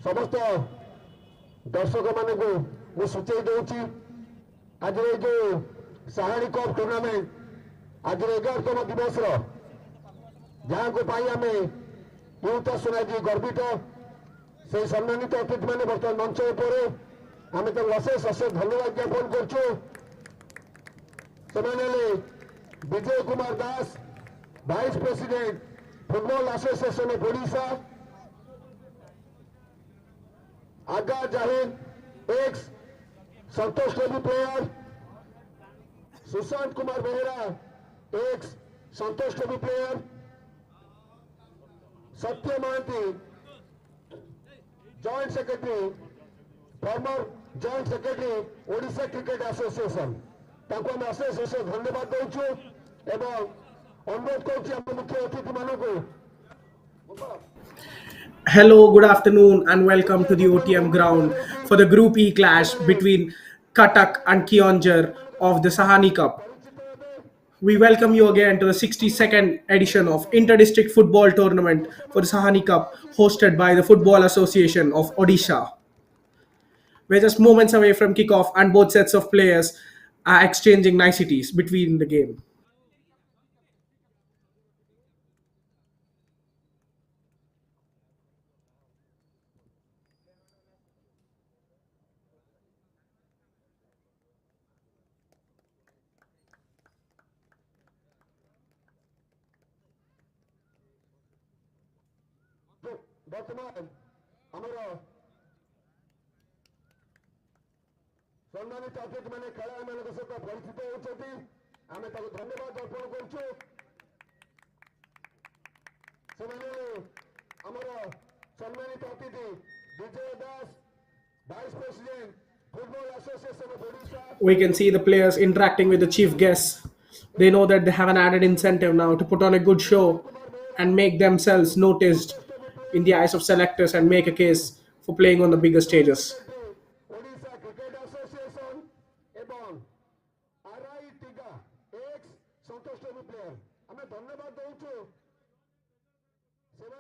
समस्त दर्शक मान को सूचई दूची आज जो साहानी कप टूर्नामेंट आज 11तम दिवस जहाँ को आम यूथ सुनाजी गर्वित से सम्मानित अतिथि मैंने बर्तमान मंच उपर आम तो अशेष अशेष धन्यवाद ज्ञापन करुँ। Vijay Kumar Das vice president football association of Odisha, Aga Zahir ex Santosh trophy player, Sushant Kumar Behera ex Santosh trophy player, Satya Mohanty joint secretary former joint secretary Odisha cricket association ताको हम अशेष अशेष धन्यवाद दूचु एवं अनुरोध कर मुख्य अतिथि मानक। Hello, good afternoon, and welcome to the OTM ground for the Group E clash between Cuttack and Keonjhar of the Sahani Cup. We welcome you again to the 62nd edition of Inter-District Football Tournament for the Sahani Cup, hosted by the Football Association of Odisha. We're just moments away from kickoff, and both sets of players are exchanging niceties between the game. बर्तमान आमर सम्मानित अतिथि मैंने खेला मान सहित परिचित होती आम धन्यवाद अर्पण करुँ। सम्मानित अतिथि Vijay Das vice president football association of Odisha. We can see the players interacting with the chief guests. They know that they have an added incentive now to put on a good show and make themselves noticed in the eyes of selectors and make a case for playing on the bigger stages. Odisha cricket association एवं RI Tega x Santosh trophy player आम धन्यवाद दूचु से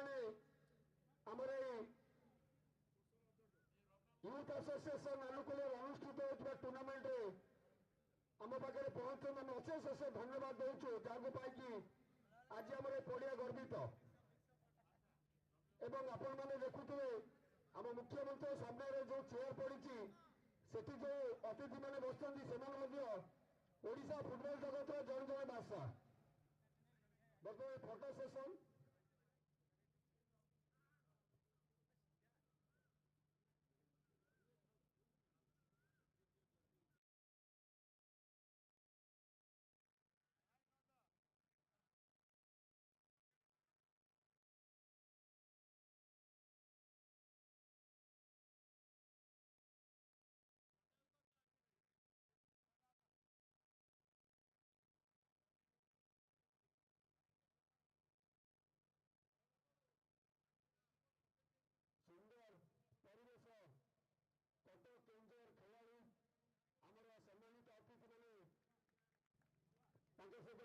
youth association अनुकूल अनुष्ठित होता tournament आम पाखे पहुंचे आम अशेष अशेष धन्यवाद दूचु जहाँ पाई आज आम पड़िया गर्वित एवं आपण मैंने देखुए आम मुख्यमंत्री सामने जो चेयर पड़ी सेठी जो अतिथि मैंने बसुँच ओडिशा फुटबॉल जगत जन जन बासा बर्तमान फोटो सेशन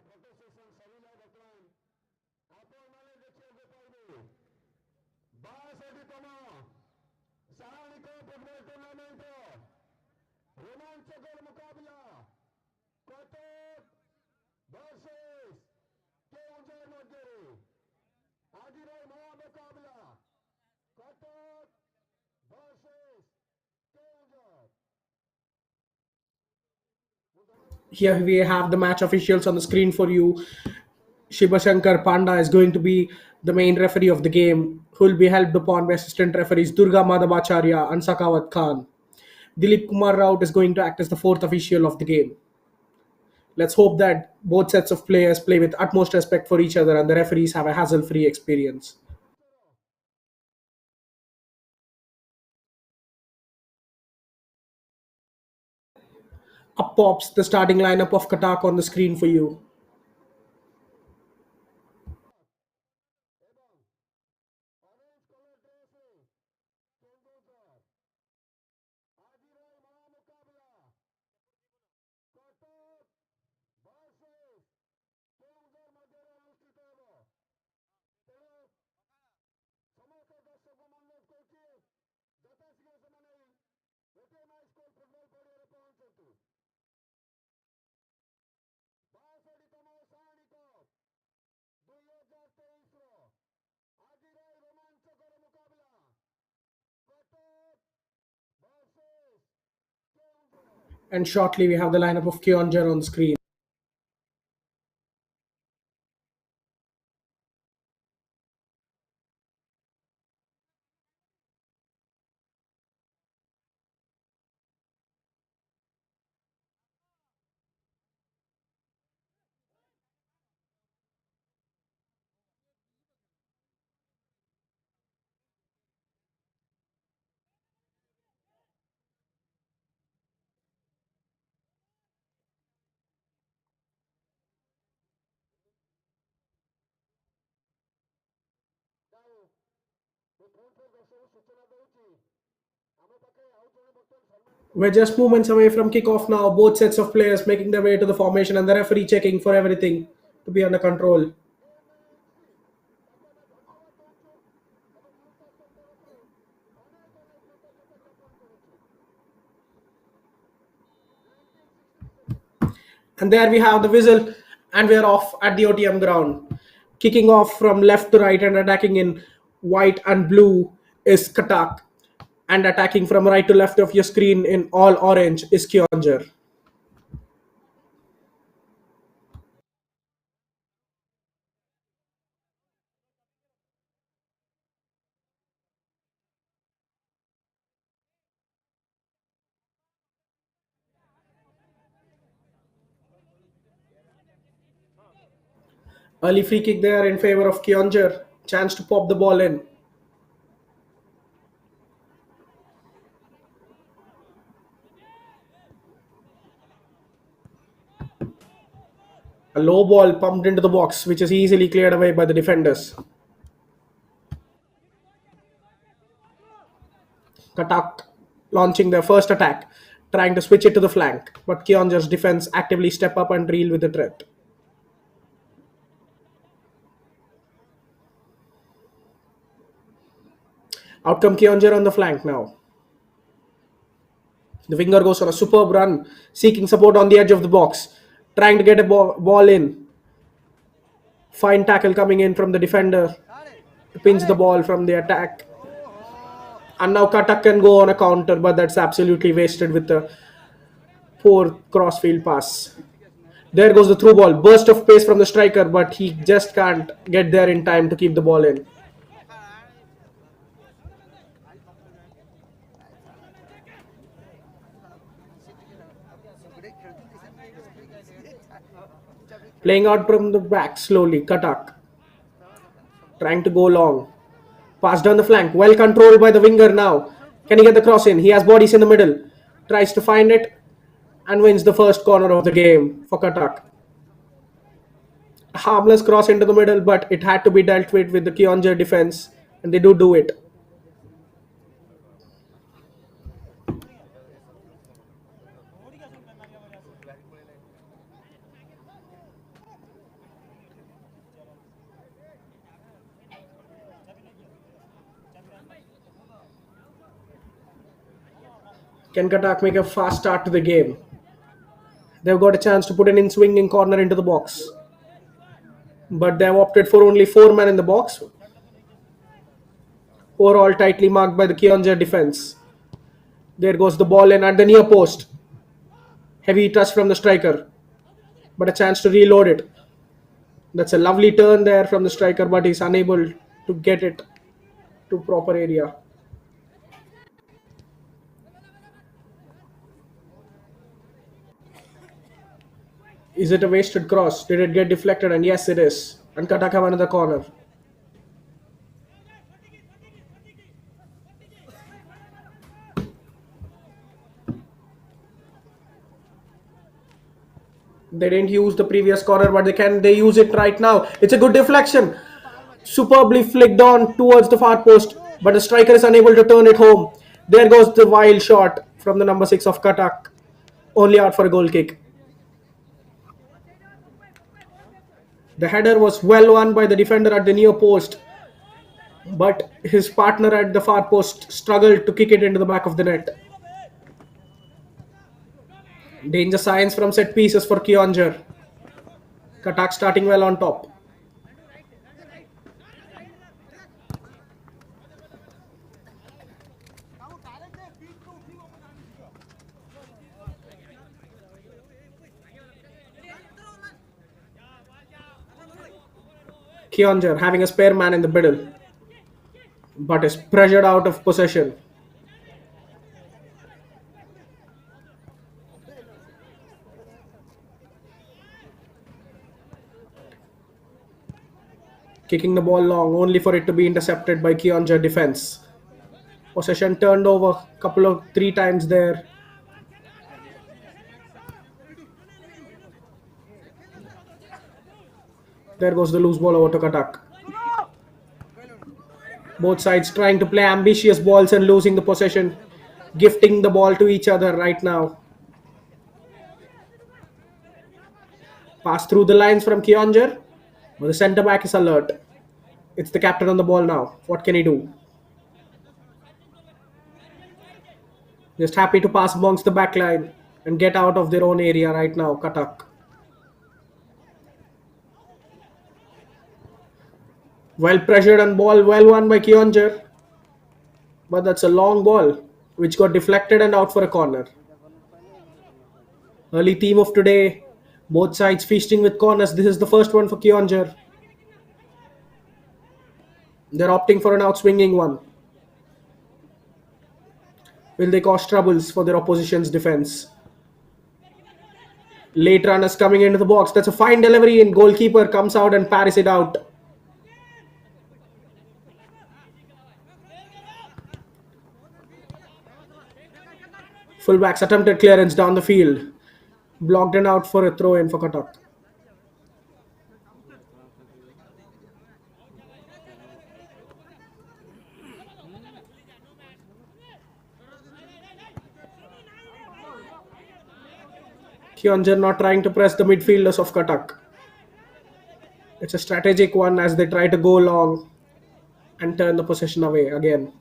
फोटो सेशन सरिला बर्तमान आपण मैंने देखिए पाइबे 62तम सहानी कप फुटबॉल टूर्नामेंट रोमांचकर मुकाबला कटक वर्सेस केओंझर मध्य आज महामुकाबला Cuttack versus Keonjhar. Here we have the match officials on the screen for you. Shivashankar Panda is going to be the main referee of the game, who will be helped upon by assistant referees Durga Madhavacharya and Sakawat Khan. Dilip Kumar Raut is going to act as the fourth official of the game. Let's hope that both sets of players play with utmost respect for each other and the referees have a hassle-free experience. Up pops the starting lineup of Cuttack on the screen for you. ଗୋଟିଏ match score football ପଡ଼ିଆରେ ପହଞ୍ଚନ୍ତୁ 62ତମ Sahani cup 2023ର ଆଜିର ଏହି ରୋମାଞ୍ଚକର ମୁକାବିଲା Cuttack vs Keonjhar. And shortly we have the lineup of Keonjhar on screen. ଯାଉ ମୁଁ ପୁଣି ଥରେ ଦର୍ଶକ ସୂଚନା ଦେଉଛି ଆମ ପାଖେ ଆଉ ଜଣେ ବର୍ତ୍ତମାନ ସମ୍ମାନିତ We're just moments away from kickoff now. Both sets of players making their way to the formation and the referee checking for everything to be under control. MNC ତାକୁ ଆମେ ଧନ୍ୟବାଦ ଦେଉଛୁ ଏବଂ ମୁଁ ତା ତରଫରୁ ଅନେକ ଅନେକ କୃତଜ୍ଞତା ଜ୍ଞାପନ କରୁଛୁ 1967 And there we have the whistle, and we are off at the OTM ground. Kicking off from left to right and attacking in white and blue is Cuttack. And attacking from right to left of your screen in all orange is Keonjhar. Early free kick there in favor of Keonjhar. Chance to pop the ball in. A low ball pumped into the box, which is easily cleared away by the defenders. Cuttack launching their first attack, trying to switch it to the flank, but Keonjhar's defense actively step up and reel with the threat. Out come Keonjhar on the flank now. The winger goes on a superb run, seeking support on the edge of the box, trying to get a ball in. Fine tackle coming in from the defender to pinch the ball from the attack. And now Cuttack can go on a counter, but that's absolutely wasted with the poor crossfield pass. There goes the through ball. Burst of pace from the striker, but he just can't get there in time to keep the ball in. Playing out from the back slowly, Cuttack. Trying to go long. Pass down the flank. Well controlled by the winger now. Can he get the cross in? He has bodies in the middle. Tries to find it and wins the first corner of the game for Cuttack. Harmless cross into the middle, but it had to be dealt with the Keonjhar defense, and they do it. Can Cuttack make a fast start to the game? They've got a chance to put an in-swinging corner into the box, but they've opted for only 4 men in the box. 4 all tightly marked by the Keonjhar defense. There goes the ball in at the near post. Heavy touch from the striker, but a chance to reload it. That's a lovely turn there from the striker, but he's unable to get it to proper area. Is it a wasted cross? Did it get deflected? And yes, it is. And Cuttack have another corner. They didn't use the previous corner, but they use it right now. It's a good deflection. Superbly flicked on towards the far post, but the striker is unable to turn it home. There goes the wild shot from the number 6 of Cuttack. Only out for a goal kick. The header was well won by the defender at the near post, but his partner at the far post struggled to kick it into the back of the net. Danger signs from set pieces for Keonjhar. Cuttack starting well on top. Keonjhar having a spare man in the middle, but is pressured out of possession. Kicking the ball long, only for it to be intercepted by Keonjhar defense. Possession turned over three times there. There goes the loose ball over to Cuttack. Both sides trying to play ambitious balls and losing the possession, gifting the ball to each other right now. Pass through the lines from Keonjhar, but the centre back is alert. It's the captain on the ball now. What can he do? Just happy to pass amongst the back line and get out of their own area right now, Cuttack. Well pressured and ball well won by Keonjhar. But that's a long ball which got deflected and out for a corner. Early theme of today. Both sides feasting with corners. This is the first one for Keonjhar. They're opting for an outswinging one. Will they cause troubles for their opposition's defense? Late runners coming into the box. That's a fine delivery, and goalkeeper comes out and parries it out. Fullback's attempted clearance down the field. Blocked and out for a throw-in for Cuttack. Keonjhar not trying to press the midfielders of Cuttack. It's a strategic one as they try to go long and turn the possession away again.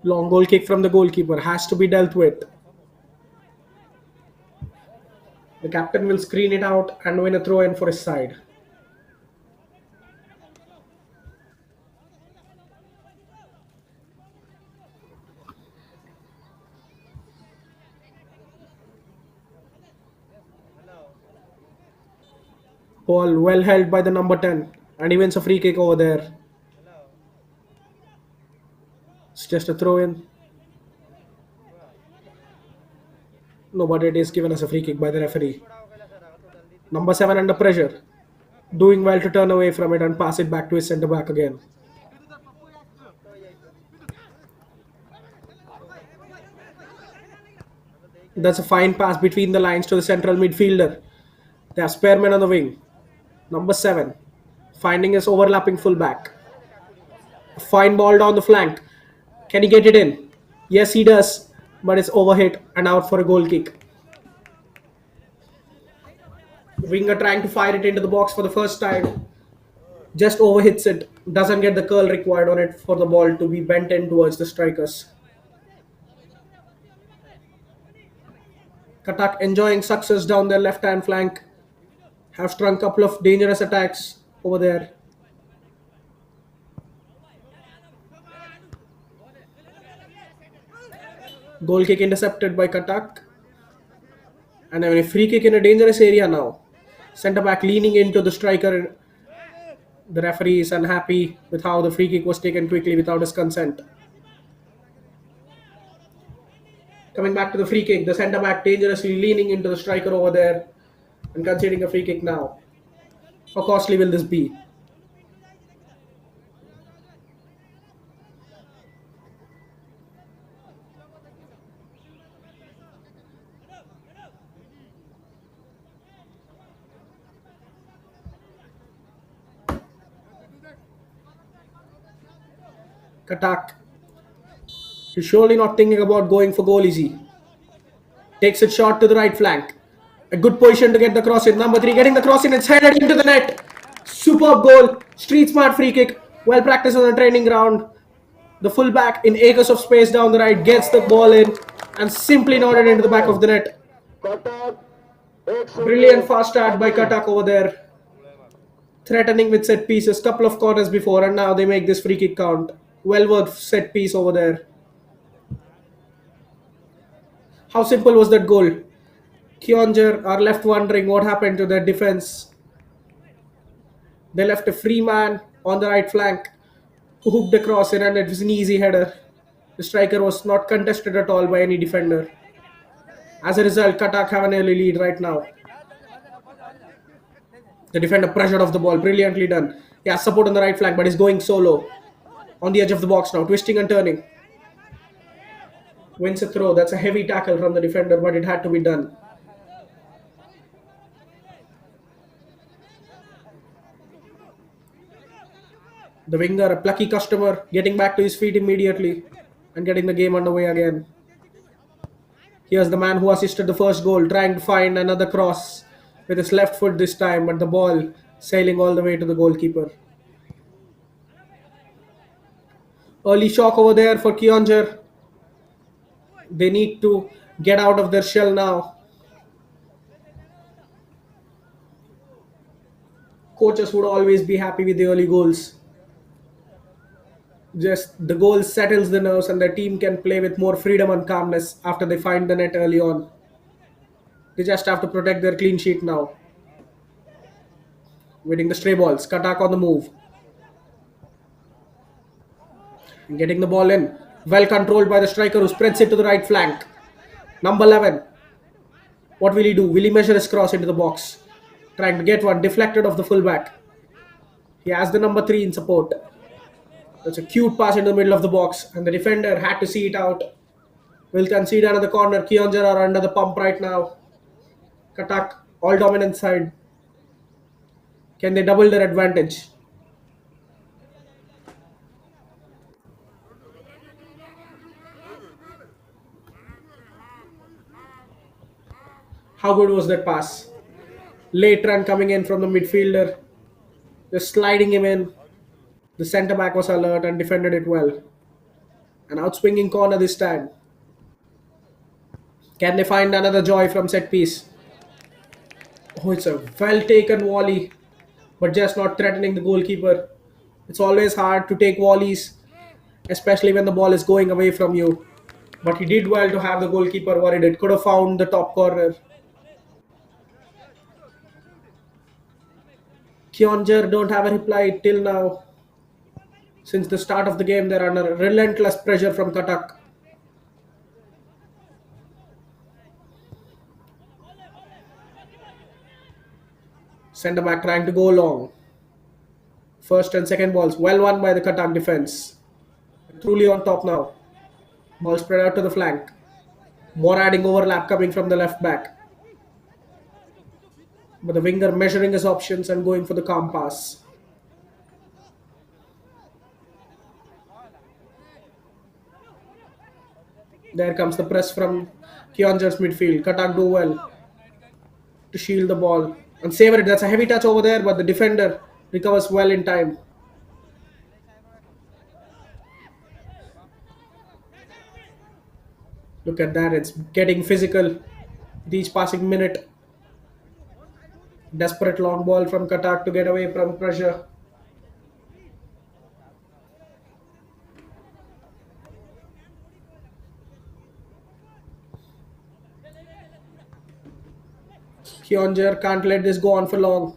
Long goal kick from the goalkeeper has to be dealt with. The captain will screen it out and win a throw-in for his side. Ball well held by the number 10, and he wins a free kick over there. It's just a throw-in. No, but it is given as a free kick by the referee. Number 7 under pressure. Doing well to turn away from it and pass it back to his centre back again. That's a fine pass between the lines to the central midfielder. They have spare men on the wing. Number 7 finding his overlapping fullback. A fine ball down the flank. Can he get it in? Yes, he does, but it's overhit and out for a goal kick. Winger trying to fire it into the box for the first time. Just overhits it. Doesn't get the curl required on it for the ball to be bent in towards the strikers. Cuttack enjoying success down their left-hand flank. Have strung a couple of dangerous attacks over there. Goal kick intercepted by Cuttack. And a free kick in a dangerous area now. Centre back leaning into the striker. The referee is unhappy with how the free kick was taken quickly without his consent. Coming back to the free kick, the centre back dangerously leaning into the striker over there and conceding a free kick now. How costly will this be? Cuttack. He's surely not thinking about going for goal, is he? Takes it short to the right flank. A good position to get the cross in. Number 3 getting the cross in. It's headed into the net. Superb goal. Street smart free kick. Well practiced on the training ground. The fullback in acres of space down the right gets the ball in and simply nodded into the back of the net. Cuttack, 8-0 Brilliant fast start by Sahani. Cuttack over there. Threatening with set pieces. Couple of corners before and now they make this free kick count. Well worth set piece over there. How simple was that goal? Keonjhar are left wondering what happened to their defense. They left a free man on the right flank who hooked the cross in and it was an easy header. The striker was not contested at all by any defender. As a result, Cuttack have an early lead right now. The defender pressured off the ball, brilliantly done. He has support on the right flank but he's going solo. On the edge of the box now, twisting and turning. Wins a throw. That's a heavy tackle from the defender but it had to be done. The winger, a plucky customer, getting back to his feet immediately and getting the game underway again. Here's the man who assisted the first goal, trying to find another cross with his left foot this time, but the ball sailing all the way to the goalkeeper. Early shock over there for Keonjhar. They need to get out of their shell now. Coaches would always be happy with the early goals. Just the goal settles the nerves and their team can play with more freedom and calmness after they find the net early on. They just have to protect their clean sheet now. Winning the stray balls. Cuttack on the move. Getting the ball in. Well controlled by the striker who spreads it to the right flank. Number 11. What will he do? Will he measure his cross into the box? Trying to get one. Deflected off the fullback. He has the number 3 in support. That's a cute pass into the middle of the box. And the defender had to see it out. Will concede another corner. Keonjhar are under the pump right now. Cuttack, all dominant side. Can they double their advantage? How good was that pass? Late run coming in from the midfielder. Just sliding him in. The centre back was alert and defended it well. An outswinging corner this time. Can they find another joy from set piece? Oh, it's a well taken volley, but just not threatening the goalkeeper. It's always hard to take volleys, especially when the ball is going away from you. But he did well to have the goalkeeper worried. It could have found the top corner. Keonjhar don't have a reply till now. Since the start of the game, they're under relentless pressure from Cuttack. Centre back trying to go long. First and second balls, well won by the Cuttack defense. Truly on top now. Ball spread out to the flank. More adding overlap coming from the left back. But the winger measuring his options and going for the calm pass. There comes the press from Keonjhar's midfield. Cuttack do well to shield the ball and save it. That's a heavy touch over there, but the defender recovers well in time. Look at that, it's getting physical with each passing minute. Desperate long ball from Cuttack to get away from pressure. Keonjhar can't let this go on for long,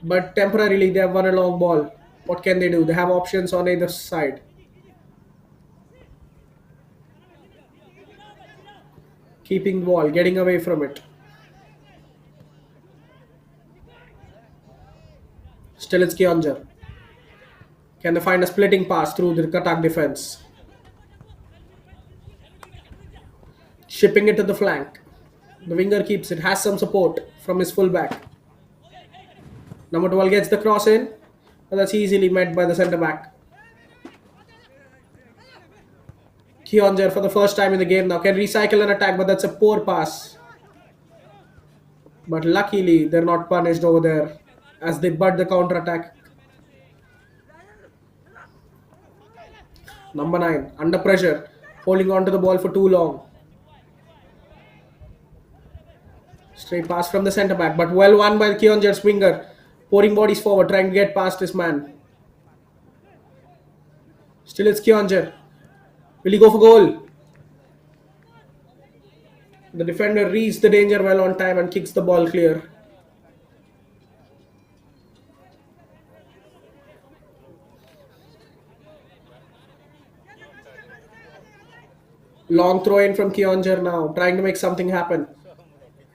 but temporarily they have won a long ball. What can they do? They have options on either side. Keeping the ball, getting away from it. Still it's Keonjhar. Can they find a splitting pass through the Cuttack defense? Shipping it to the flank. The winger keeps it, has some support from his fullback. Number 12 gets the cross in, and that's easily met by the centre back. Keonjhar for the first time in the game now can recycle an attack, but that's a poor pass. But luckily they're not punished over there as they butt the counter attack Number 9, under pressure, holding on to the ball for too long. Straight pass from the centre back, but well won by Keonjhar's winger, pouring bodies forward, trying to get past his man. Still it's Keonjhar. Will he go for goal? The defender reads the danger well on time and kicks the ball clear. Long throw in from Keonjhar now, trying to make something happen.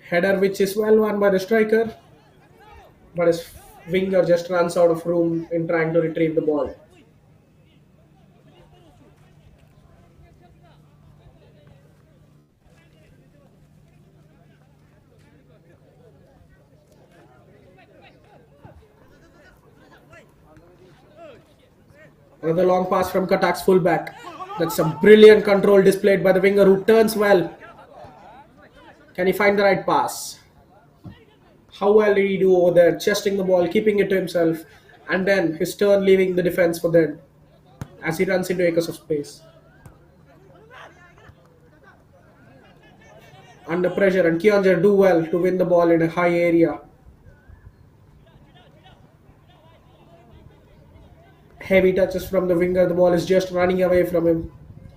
Header which is well won by the striker, but his winger just runs out of room in trying to retrieve the ball. Another long pass from Cuttack's fullback. That's a brilliant control displayed by the winger who turns well. Can he find the right pass? How well did he do over there, chesting the ball, keeping it to himself, and then his turn leaving the defense for dead as he runs into acres of space. Under pressure, and Keonjhar do well to win the ball in a high area. Heavy touches from the winger, the ball is just running away from him.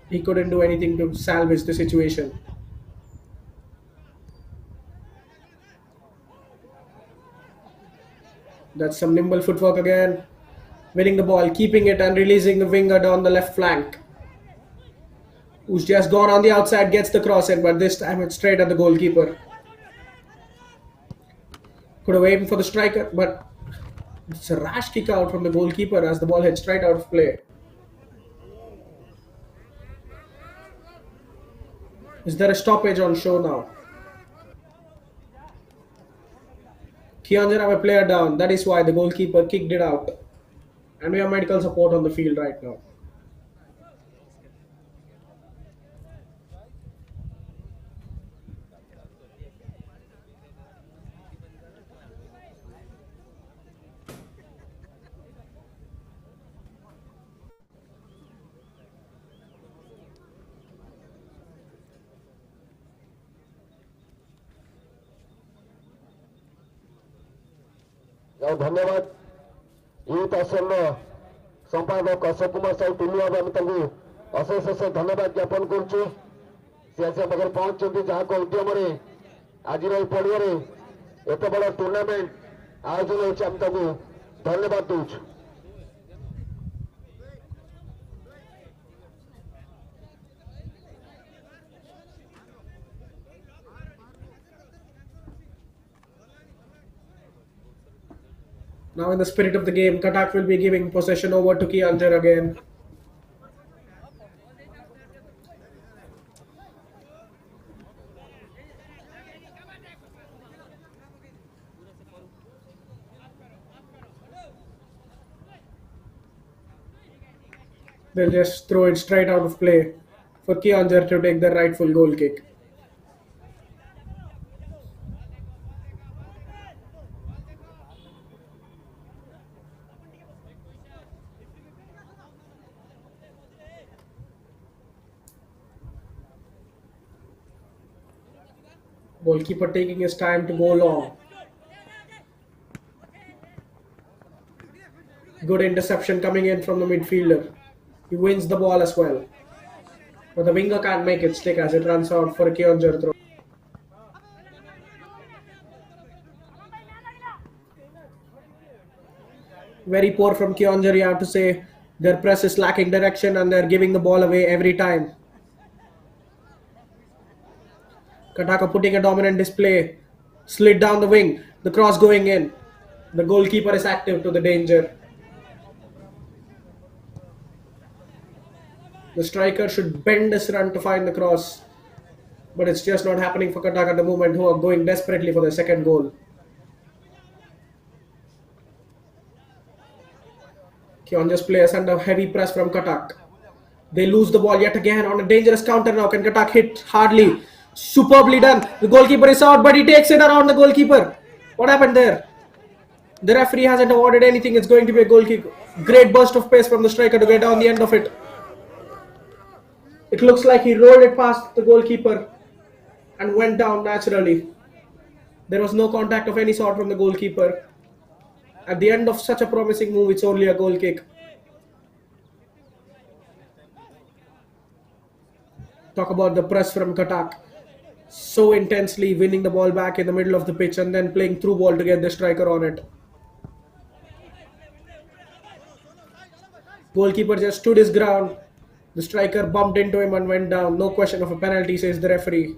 He couldn't do anything to salvage the situation. That's some nimble footwork again. Winning the ball, keeping it and releasing the winger down the left flank. Who's just gone on the outside, gets the cross in, but this time it's straight at the goalkeeper. Could have aimed for the striker, but it's a rash kick out from the goalkeeper as the ball heads straight out of play. Is there a stoppage on show now? Keonjhar have a player down. That is why the goalkeeper kicked it out. And we have medical support on the field right now. धन्यवाद youth आश्रम संपादक अशोक कुमार साहू टुलू आम अशेष अशेष धन्यवाद ज्ञापन करुचु सी आसी पाखे पहुंचते जहाँ उद्यम आज पड़िया एत बड़ टूर्णामेंट आयोजन होम धन्यवाद दूचु। Now in the spirit of the game, Cuttack will be giving possession over to Keonjhar again. They'll just throw it straight out of play for Keonjhar to take the rightful goal kick. Goalkeeper taking his time to go long. Good interception coming in from the midfielder. He wins the ball as well. But the winger can't make it stick as it runs out for a Keonjhar throw. Very poor from Keonjhar, you have to say. Their press is lacking direction and they're giving the ball away every time. Cuttack putting a dominant display. Slid down the wing. The cross going in. The goalkeeper is active to the danger. The striker should bend his run to find the cross. But it's just not happening for Cuttack at the moment, who are going desperately for the second goal. Keonjhar's players under heavy press from Cuttack. They lose the ball yet again on a dangerous counter now. Can Cuttack hit? Hardly. Superbly done. The goalkeeper is out, but he takes it around the goalkeeper. What happened there? The referee hasn't awarded anything. It's going to be a goal kick. Great burst of pace from the striker to get on the end of it. It looks like he rolled it past the goalkeeper and went down naturally. There was no contact of any sort from the goalkeeper. At the end of such a promising move, it's only a goal kick. Talk about the press from Cuttack. So intensely winning the ball back in the middle of the pitch and then playing through ball to get the striker on it. Goalkeeper just stood his ground. The striker bumped into him and went down. No question of a penalty, says the referee.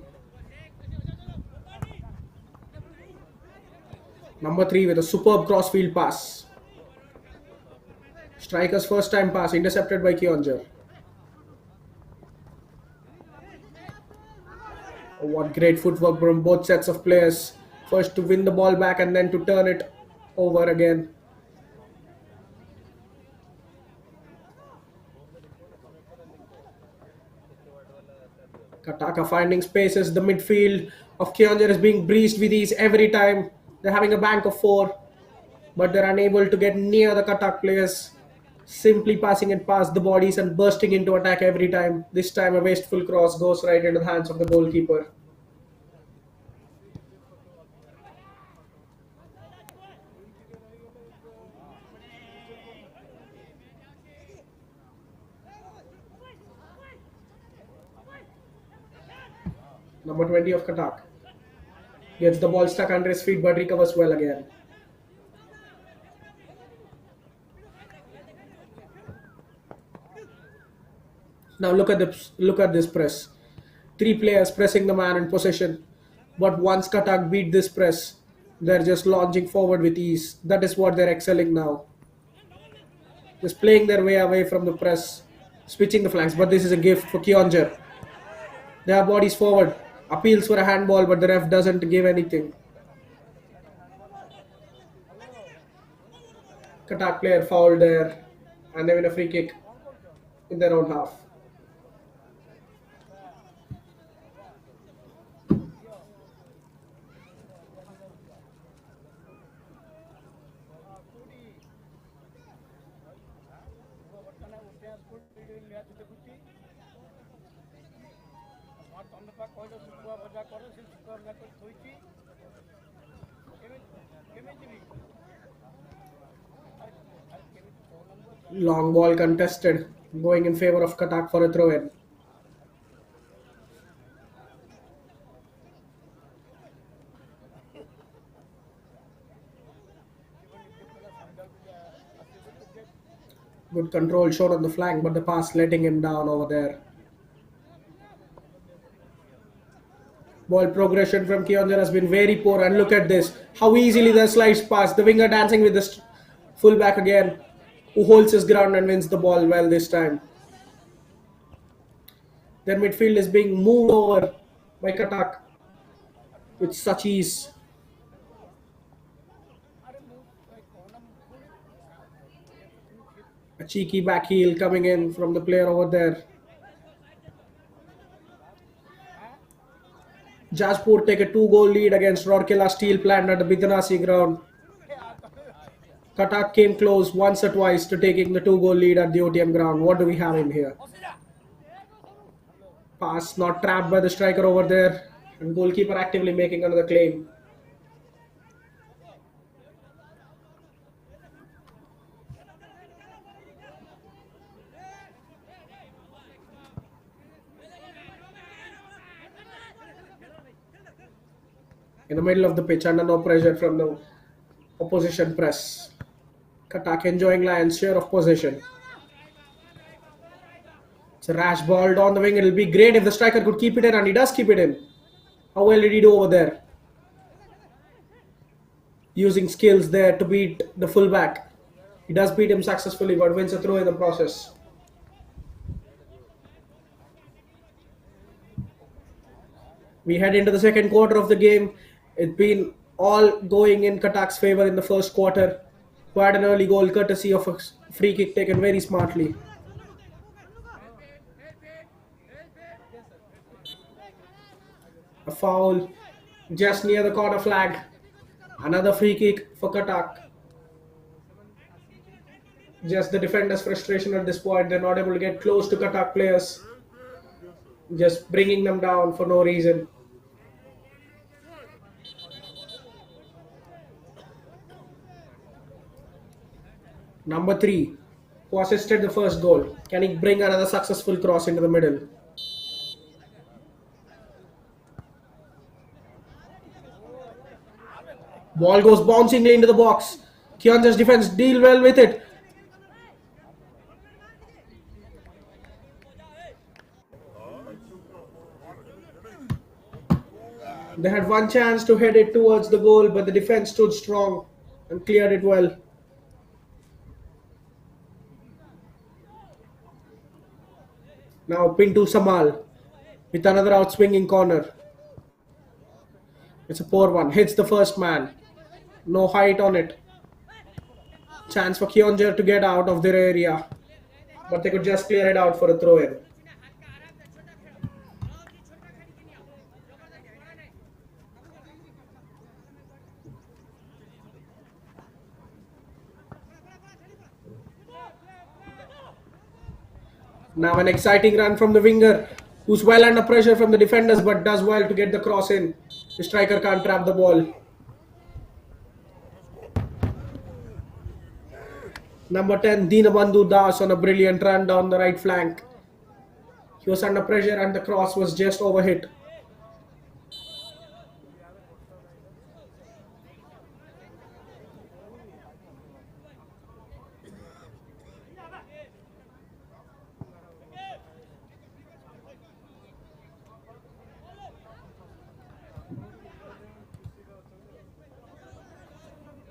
Number 3 with a superb crossfield pass. Striker's first time pass intercepted by Keonjhar. Oh, what great footwork from both sets of players. First to win the ball back and then to turn it over again. Cuttack finding spaces. The midfield of Keonjhar is being breezed with ease every time. They're having a bank of 4, but they're unable to get near the Cuttack players. Simply passing it past the bodies and bursting into attack every time. This time a wasteful cross goes right into the hands of the goalkeeper. Number 20 of Cuttack gets the ball stuck under his feet but recovers well again. Now look at this press. 3 players pressing the man in possession. But once Cuttack beat this press, they're just launching forward with ease. That is what they're excelling now. Just playing their way away from the press, switching the flanks. But this is a gift for Keonjhar. They have bodies forward. Appeals for a handball, but the ref doesn't give anything. Cuttack player fouled there, and they win a free kick in their own half. Long ball contested, going in favor of Cuttack for a throw-in. Good control shot on the flank, but the pass letting him down over there. Ball progression from Keonjhar has been very poor, and look at this. How easily the slides past. The winger dancing with the fullback again, who holds his ground and wins the ball well this time. Their midfield is being moved over by Cuttack with such ease. A cheeky back heel coming in from the player over there. Jaspur take a 2-goal lead against Rourkela Steel Plant at the Bidanasi ground. Cuttack came close once or twice to taking the 2-goal lead at the OTM ground. What do we have in here? Pass not trapped by the striker over there, and goalkeeper actively making another claim. In the middle of the pitch, under no pressure from the opposition press. Cuttack enjoying Lions' share of possession. It's a rash ball down the wing. It'll be great if the striker could keep it in, and he does keep it in. How well did he do over there? Using skills there to beat the fullback. He does beat him successfully, but wins a throw in the process. We head into the second quarter of the game. It's been all going in Cuttack's favor in the first quarter, who had an early goal courtesy of a free kick taken very smartly. A foul just near the corner flag. Another free kick for Cuttack. Just the defenders' frustration at this point. They're not able to get close to Cuttack players. just bringing them down for no reason. Number 3, who assisted the first goal. Can he bring another successful cross into the middle? Ball goes bouncingly into the box. Keonjhar's defense deal well with it. They had one chance to head it towards the goal, but the defense stood strong and cleared it well. Now Pintu Samal with another outswinging corner. It's a poor one. Hits the first man. No height on it. Chance for Keonjhar to get out of their area, but they could just clear it out for a throw in. Now an exciting run from the winger, who's well under pressure from the defenders but does well to get the cross in. The striker can't trap the ball. Number 10, Dinabandhu Das on a brilliant run down the right flank. He was under pressure and the cross was just overhit.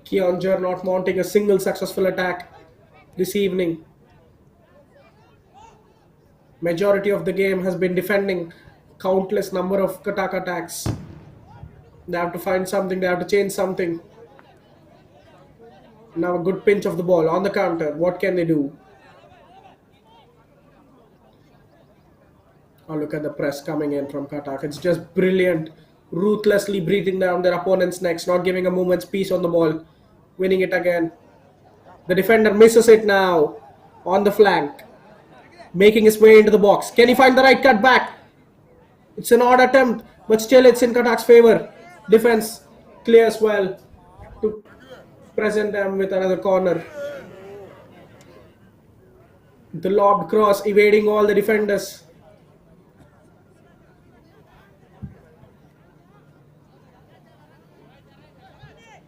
Keonjhar not mounting a single successful attack this evening. Majority of the game has been defending countless number of Cuttack attacks. They have to find something, they have to change something. Now a good pinch of the ball on the counter. What can they do? Oh, look at the press coming in from Cuttack. It's just brilliant. Ruthlessly breathing down their opponent's necks, not giving a moment's peace on the ball. Winning it again. The defender misses it now on the flank. Making his way into the box. Can he find the right cut back? It's an odd attempt, but still it's in Cuttack's favor. Defense clears well to present them with another corner. The lobbed cross evading all the defenders.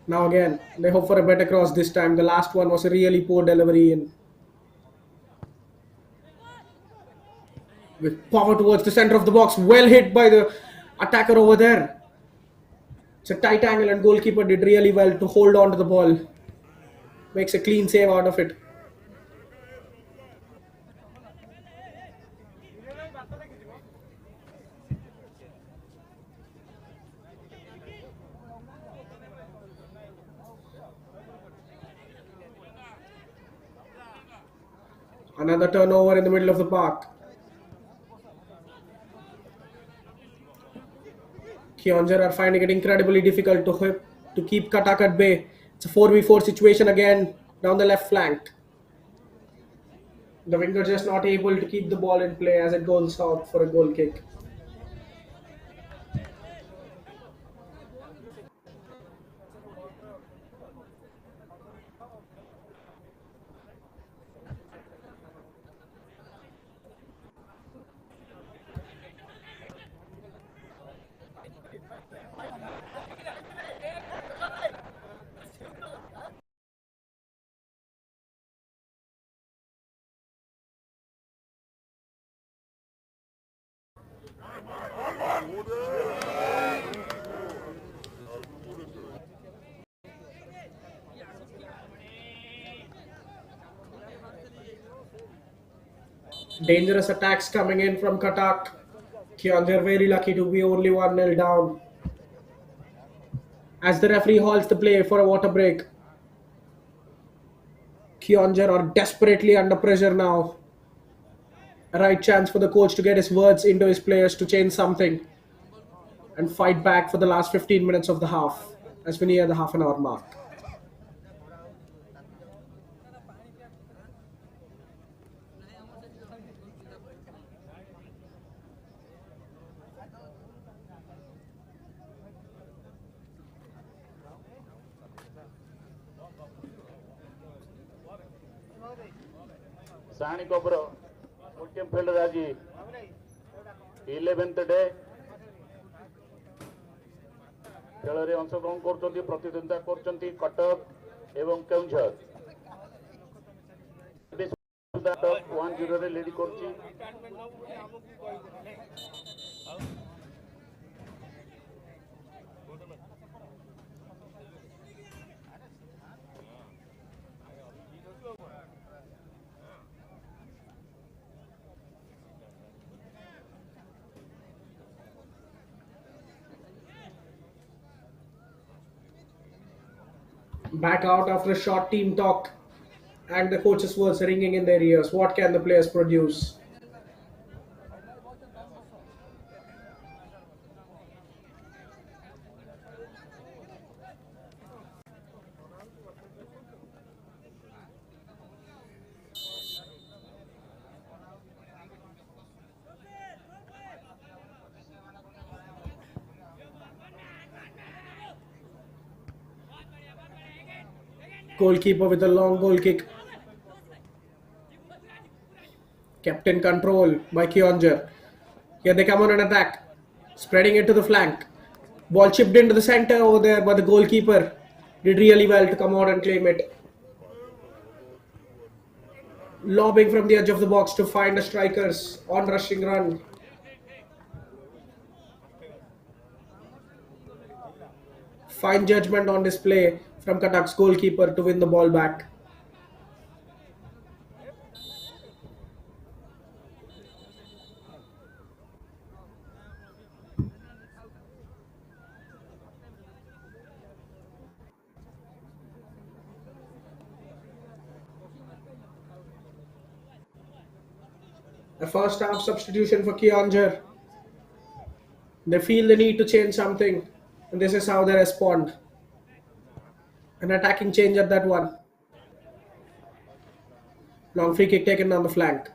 Now again, they hope for a better cross this time. The last one was a really poor delivery in. With power towards the center of the box. Well hit by the attacker over there. It's a tight angle and goalkeeper did really well to hold on to the ball. Makes a clean save out of it. Another turnover in the middle of the park. Keonjhar are finding it incredibly difficult to keep Cuttack at bay. It's a 4v4 situation again down the left flank. The winger just not able to keep the ball in play as it goes out for a goal kick. Dangerous attacks coming in from Cuttack. Keonjhar very lucky to be only 1-0 down. As the referee halts the play for a water break. Keonjhar are desperately under pressure now. A right chance for the coach to get his words into his players to change something and fight back for the last 15 minutes of the half as we near the half an hour mark. Sahani Cobra, Multium Felraji, 11th day. ଖେଳରେ ଅଂଶଗ୍ରହଣ କରୁଛନ୍ତି ପ୍ରତିଦ୍ୱନ୍ଦିତା କରୁଛନ୍ତି କଟକ ଏବଂ କେଉଁଝର 1-0 ରେ lead କରୁଛି Back out after a short team talk, and the coaches' words ringing in their ears. What can the players produce? Goalkeeper with a long goal kick. Captain control by Keonjhar. Here they come on an attack. Spreading it to the flank. Ball chipped into the center over there, but the goalkeeper did really well to come out and claim it. Lobbing from the edge of the box to find the strikers on rushing run. Fine judgment on display from Cuttack's goalkeeper to win the ball back. A first half substitution for Keonjhar. They feel the need to change something, and this is how they respond. An attacking change at that one. Long free kick taken on the flank.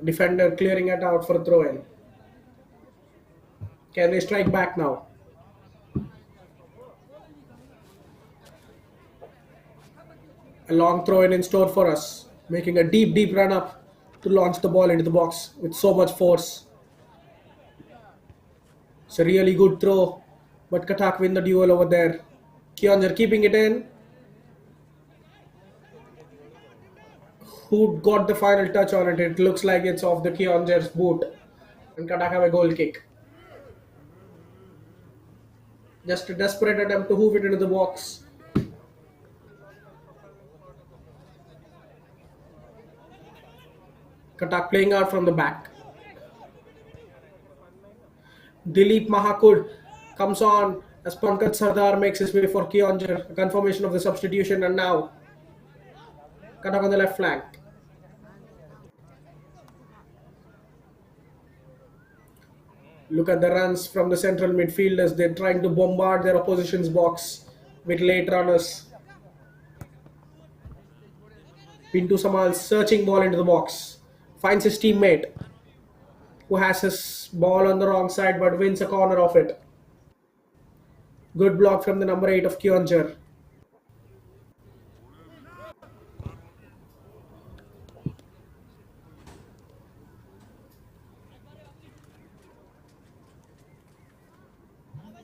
Defender clearing it out for a throw in. Can they strike back now? A long throw in store for us. Making a deep run up to launch the ball into the box with so much force. It's a really good throw, but Cuttack win the duel over there. Keonjhar keeping it in. Who got the final touch on it? It looks like it's off the Keonjhar's boot. And Cuttack have a goal kick. Just a desperate attempt to hoof it into the box. Cuttack playing out from the back. Dilip Mahakud comes on as Pankaj Sardar makes his way for Keonjhar. A confirmation of the substitution, and now Cuttack on the left flank. Look at the runs from the central midfielders. They're trying to bombard their opposition's box with late runners. Pintu Samal searching ball into the box. Finds his teammate, who has his ball on the wrong side but wins a corner of it. Good block from the number 8 of Keonjhar.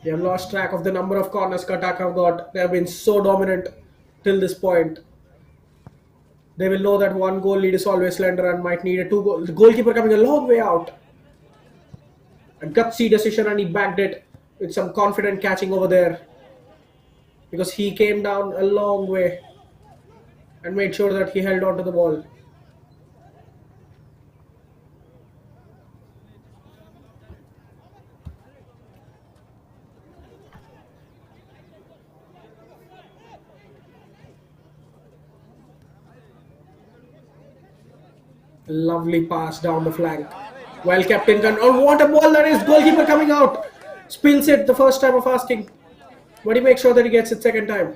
They have lost track of the number of corners Cuttack have got. They have been so dominant till this point. They will know that one goal lead is always slender and might need a 2 goal. The goalkeeper coming a long way out. A gutsy decision, and he backed it with some confident catching over there, because he came down a long way and made sure that he held on to the ball. Lovely pass down the flank. Well, captain can. Oh, what a ball that is! Goalkeeper coming out. Spills it the first time of asking, but he makes sure that he gets it second time.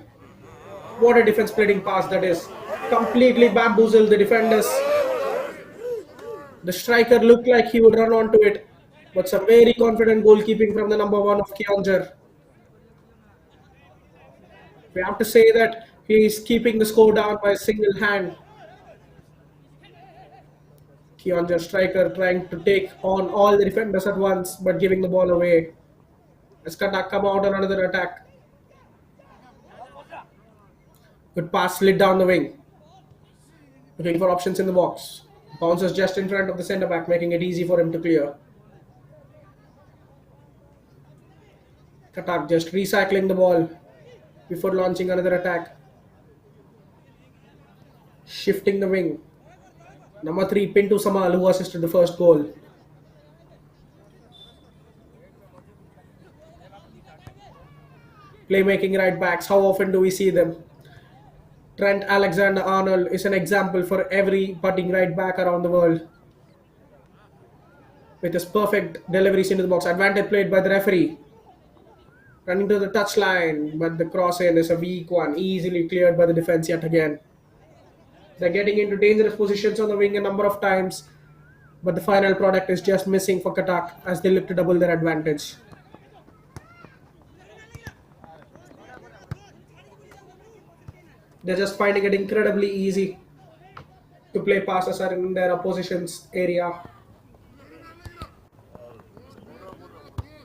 What a defense splitting pass that is. Completely bamboozled the defenders. The striker looked like he would run onto it, but some very confident goalkeeping from the number 1 of Keonjhar. We have to say that he is keeping the score down by a single hand. Keonjhar striker trying to take on all the defenders at once, but giving the ball away. As Cuttack come out on another attack. Good pass slid down the wing. Looking for options in the box. Bounces just in front of the centre back, making it easy for him to clear. Cuttack just recycling the ball before launching another attack. Shifting the wing. Number 3, Pintu Samal, who assisted the first goal. Playmaking right backs, how often do we see them? Trent Alexander-Arnold is an example for every budding right back around the world. With his perfect deliveries into the box. Advantage played by the referee. Running to the touchline, but the cross in is a weak one. Easily cleared by the defense yet again. They're getting into dangerous positions on the wing a number of times, but the final product is just missing for Cuttack as they look to double their advantage. They're just finding it incredibly easy to play passes are in their opposition's area.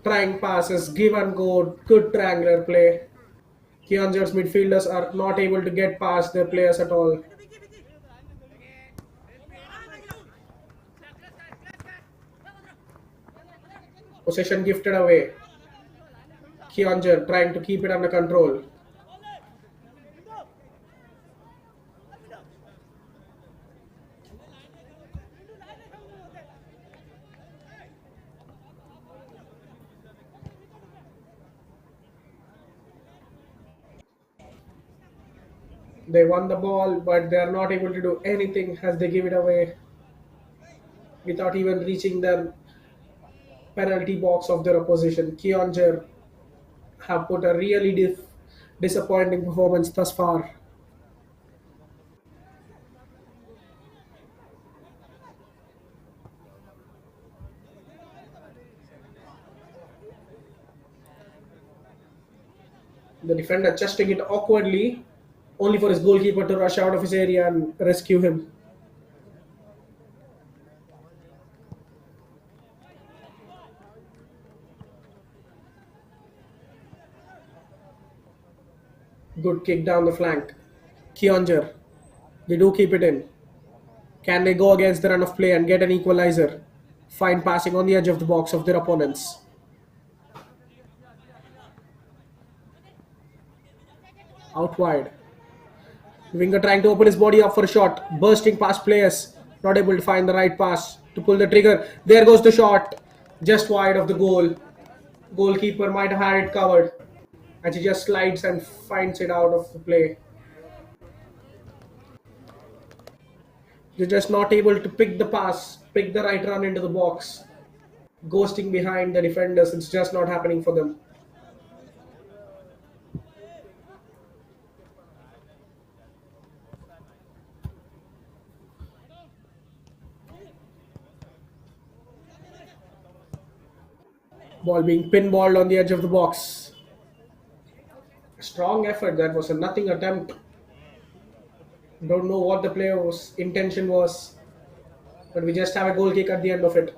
Trying passes, give and go, good triangular play. Keonjhar's midfielders are not able to get past their players at all. Possession gifted away. Keonjhar trying to keep it under control. They won the ball, but they are not able to do anything as they give it away without even reaching the penalty box of their opposition. Keonjhar have put a really disappointing performance thus far. The defender adjusting it awkwardly, only for his goalkeeper to rush out of his area and rescue him. Good kick down the flank. Keonjhar, they do keep it in. Can they go against the run of play and get an equalizer? Fine passing on the edge of the box of their opponents. Out wide. Winger trying to open his body up for a shot. Bursting past players. Not able to find the right pass to pull the trigger. There goes the shot. Just wide of the goal. Goalkeeper might have had it covered. And he just slides and finds it out of the play. They're just not able to pick the pass, pick the right run into the box. Ghosting behind the defenders, it's just not happening for them. Ball being pinballed on the edge of the box. Strong effort, that was a nothing attempt. Don't know what the player's intention was, but we just have a goal kick at the end of it.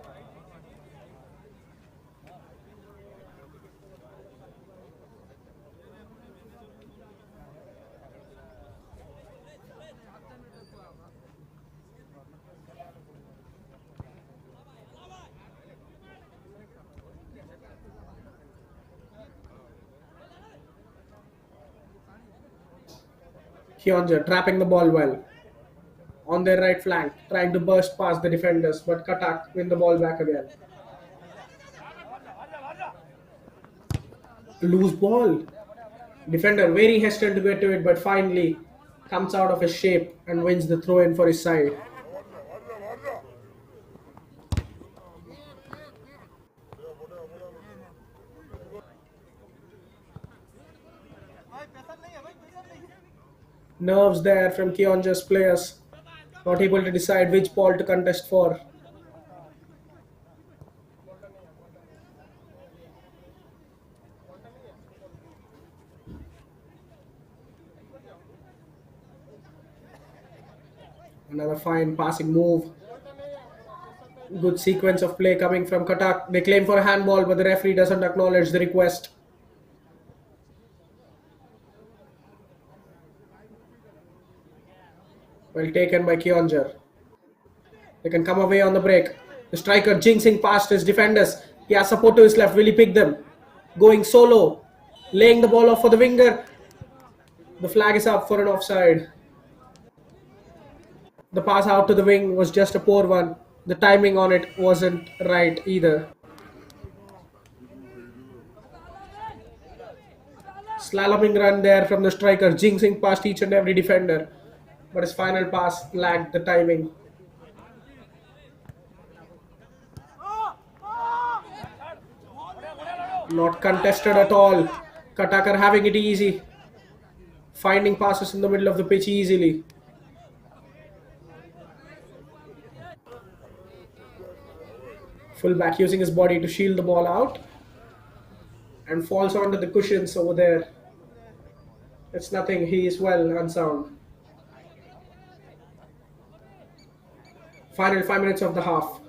Keonjhar trapping the ball well. On their right flank, trying to burst past the defenders, but Cuttack win the ball back again. Loose ball. Defender very hesitant to get to it, but finally comes out of his shape and wins the throw in for his side. Nerves there from Keonjhar's players. Not able to decide which ball to contest for. Another fine passing move. Good sequence of play coming from Cuttack. They claim for a handball, but the referee doesn't acknowledge the request. Well taken by Keonjhar. They can come away on the break. The striker jinxing past his defenders. He has support to his left. Will he pick them? Going solo. Laying the ball off for the winger. The flag is up for an offside. The pass out to the wing was just a poor one. The timing on it wasn't right either. Slaloming run there from the striker, jinxing past each and every defender. But his final pass lacked the timing. Not contested at all. Cuttack are having it easy. Finding passes in the middle of the pitch easily. Fullback using his body to shield the ball out. And falls onto the cushions over there. It's nothing. He is well and sound. Final 5 minutes of the half.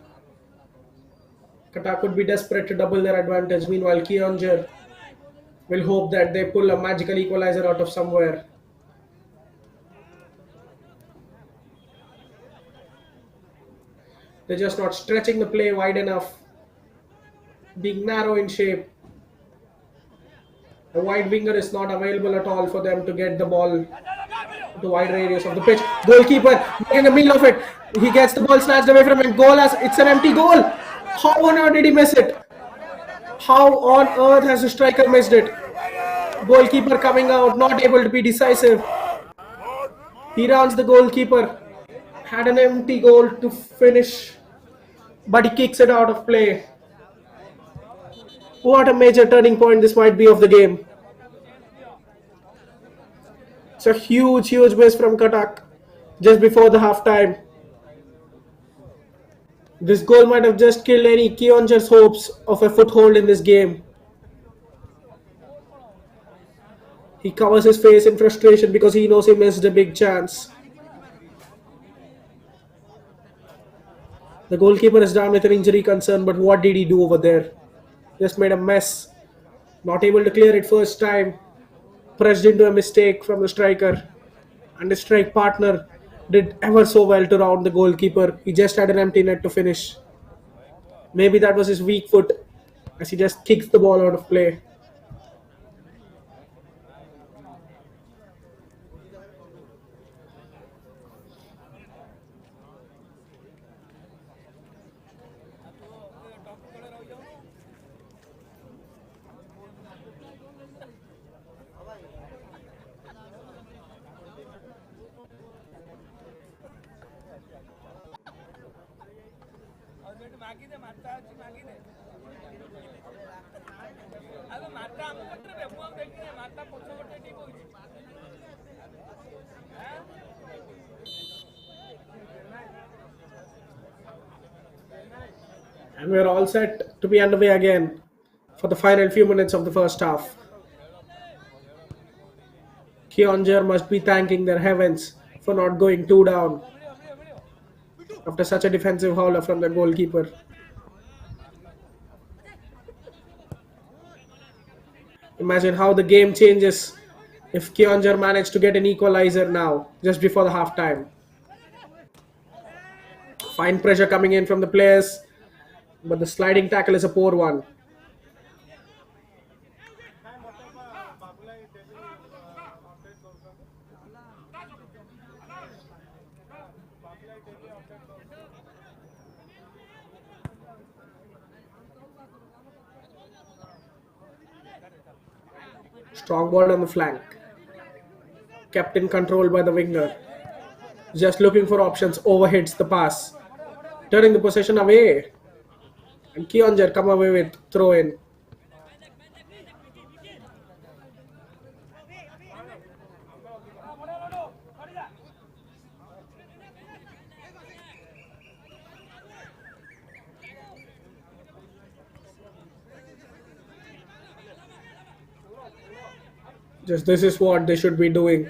Cuttack would be desperate to double their advantage. Meanwhile, Keonjhar will hope that they pull a magical equalizer out of somewhere. They're just not stretching the play wide enough. Being narrow in shape. A wide winger is not available at all for them to get the ball to wide radius of the pitch. Goalkeeper making a meal of it. He gets the ball snatched away from him. It's an empty goal. How on earth did he miss it? How on earth has the striker missed it? Goalkeeper coming out, not able to be decisive. He rounds the goalkeeper. Had an empty goal to finish, but he kicks it out of play. What a major turning point this might be of the game. It's a huge miss from Cuttack just before the half-time. This goal might have just killed any Keonjhar's hopes of a foothold in this game. He covers his face in frustration because he knows he missed a big chance. The goalkeeper is down with an injury concern, but what did he do over there? Just made a mess. Not able to clear it first time. Pressed into a mistake from the striker. And the strike partner did ever so well to round the goalkeeper. He just had an empty net to finish. Maybe that was his weak foot as he just kicks the ball out of play. And we're all set to be underway again for the final few minutes of the first half. Keonjhar must be thanking their heavens for not going 2 down after such a defensive howler from the goalkeeper. Imagine how the game changes if Keonjhar managed to get an equalizer now, just before the half-time. Fine pressure coming in from the players, but the sliding tackle is a poor one. Strong ball on the flank. Kept in control by the winger. Just looking for options, overhits the pass. Turning the possession away. And Keonjhar come away with throw in. Just this is what they should be doing.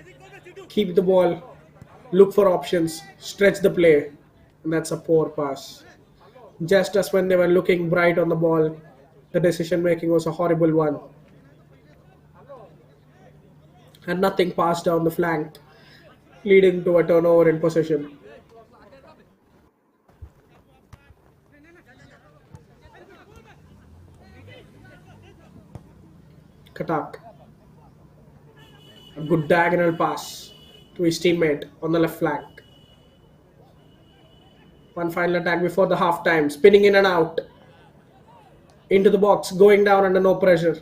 Keep the ball, look for options, stretch the play. And that's a poor pass. Just as when they were looking bright on the ball, the decision making was a horrible one. And nothing passed down the flank, leading to a turnover in possession. Cuttack. A good diagonal pass to his teammate on the left flank. One final attack before the half time, spinning in and out. Into the box, going down under no pressure.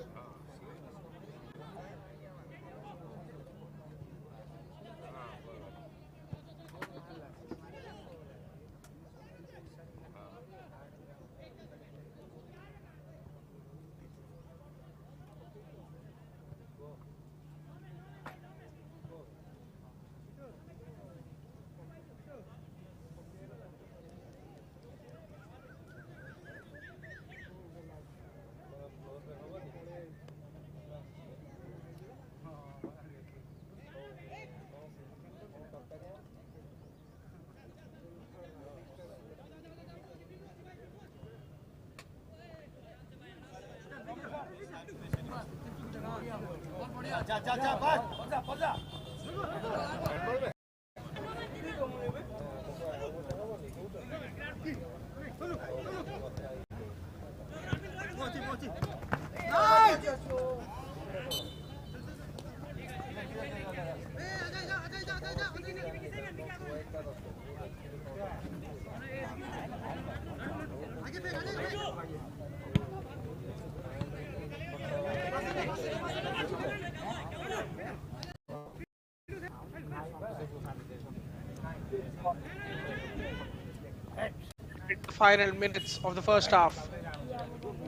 Final minutes of the first half.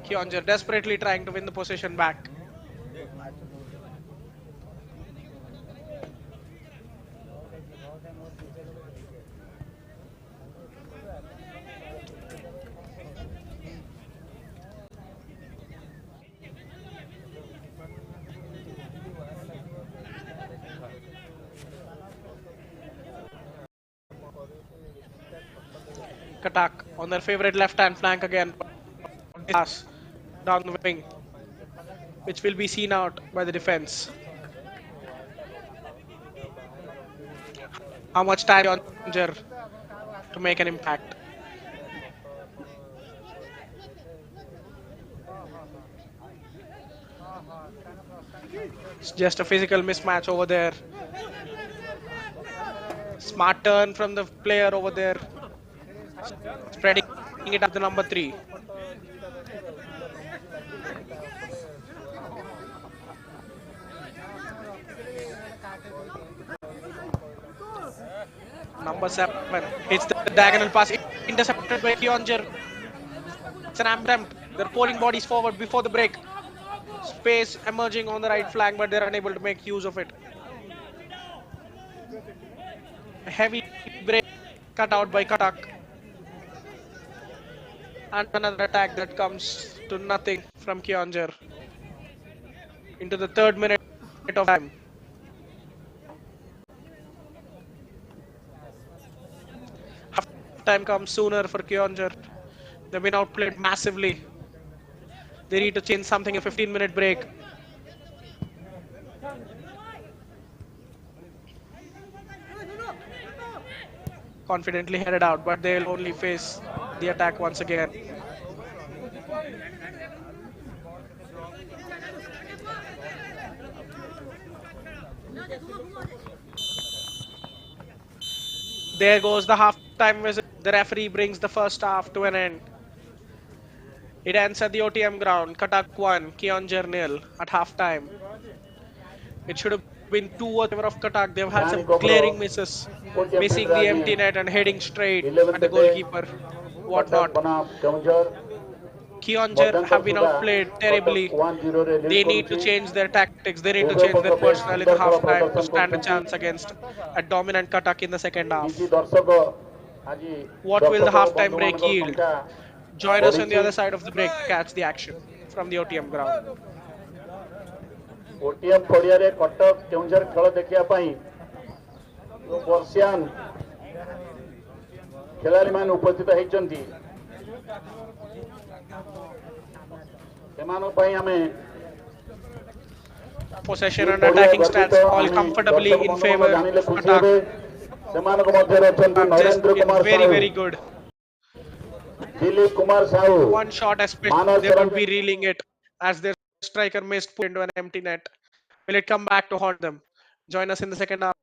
Keonjhar desperately trying to win the possession back. Cuttack on their favorite left-hand flank again. Pass down the wing, which will be seen out by the defense. How much time on Keonjhar to make an impact? It's just a physical mismatch over there. Smart turn from the player over there. Spreading it up the number 3. Number 7 hits the diagonal pass, intercepted by Keonjhar. It's an attempt. They're pulling bodies forward before the break. Space emerging on the right flank, but they're unable to make use of it. A heavy break cut out by Cuttack. And another attack that comes to nothing from Keonjhar. Into the 3rd minute of time. Half time comes sooner for Keonjhar. They've been outplayed massively. They need to change something, a 15-minute break. Confidently headed out, but they'll only face the attack once again. There goes the half-time visit. The referee brings the first half to an end. It ends at the OTM ground. Cuttack 1, Keonjhar 0 at half-time. It should have been 2 or favor of Cuttack. They've had some glaring misses, missing the empty net and heading straight at the goalkeeper. Whatnot. Keonjhar have been outplayed terribly. They need to change their tactics. They need to change their personnel in the half-time to stand a chance against a dominant Cuttack in the second half. What will the half-time break yield? Join us on the other side of the break to catch the action from the OTM ground. OTM ପଡ଼ିଆରେ କଟକ କେଉଁଝର ଖେଳ ଦେଖିବା ପାଇଁ ବର୍ଷିଆନ ଖେଳାଳିମାନେ ଉପସ୍ଥିତ ହେଇଛନ୍ତି ସେମାନଙ୍କ ପାଇଁ ଆମେ Possession and attacking stats all comfortably in favor of Cuttack. ସେମାନଙ୍କ ମଧ୍ୟରେ ଅଛନ୍ତି Just Narendra been Kumar very, Sahu, very good. Dilip Kumar Sahu, One shot, especially, Manas they would be Ranjan reeling it as their striker missed into an empty net. Will it come back to haunt them? Join us in the second half.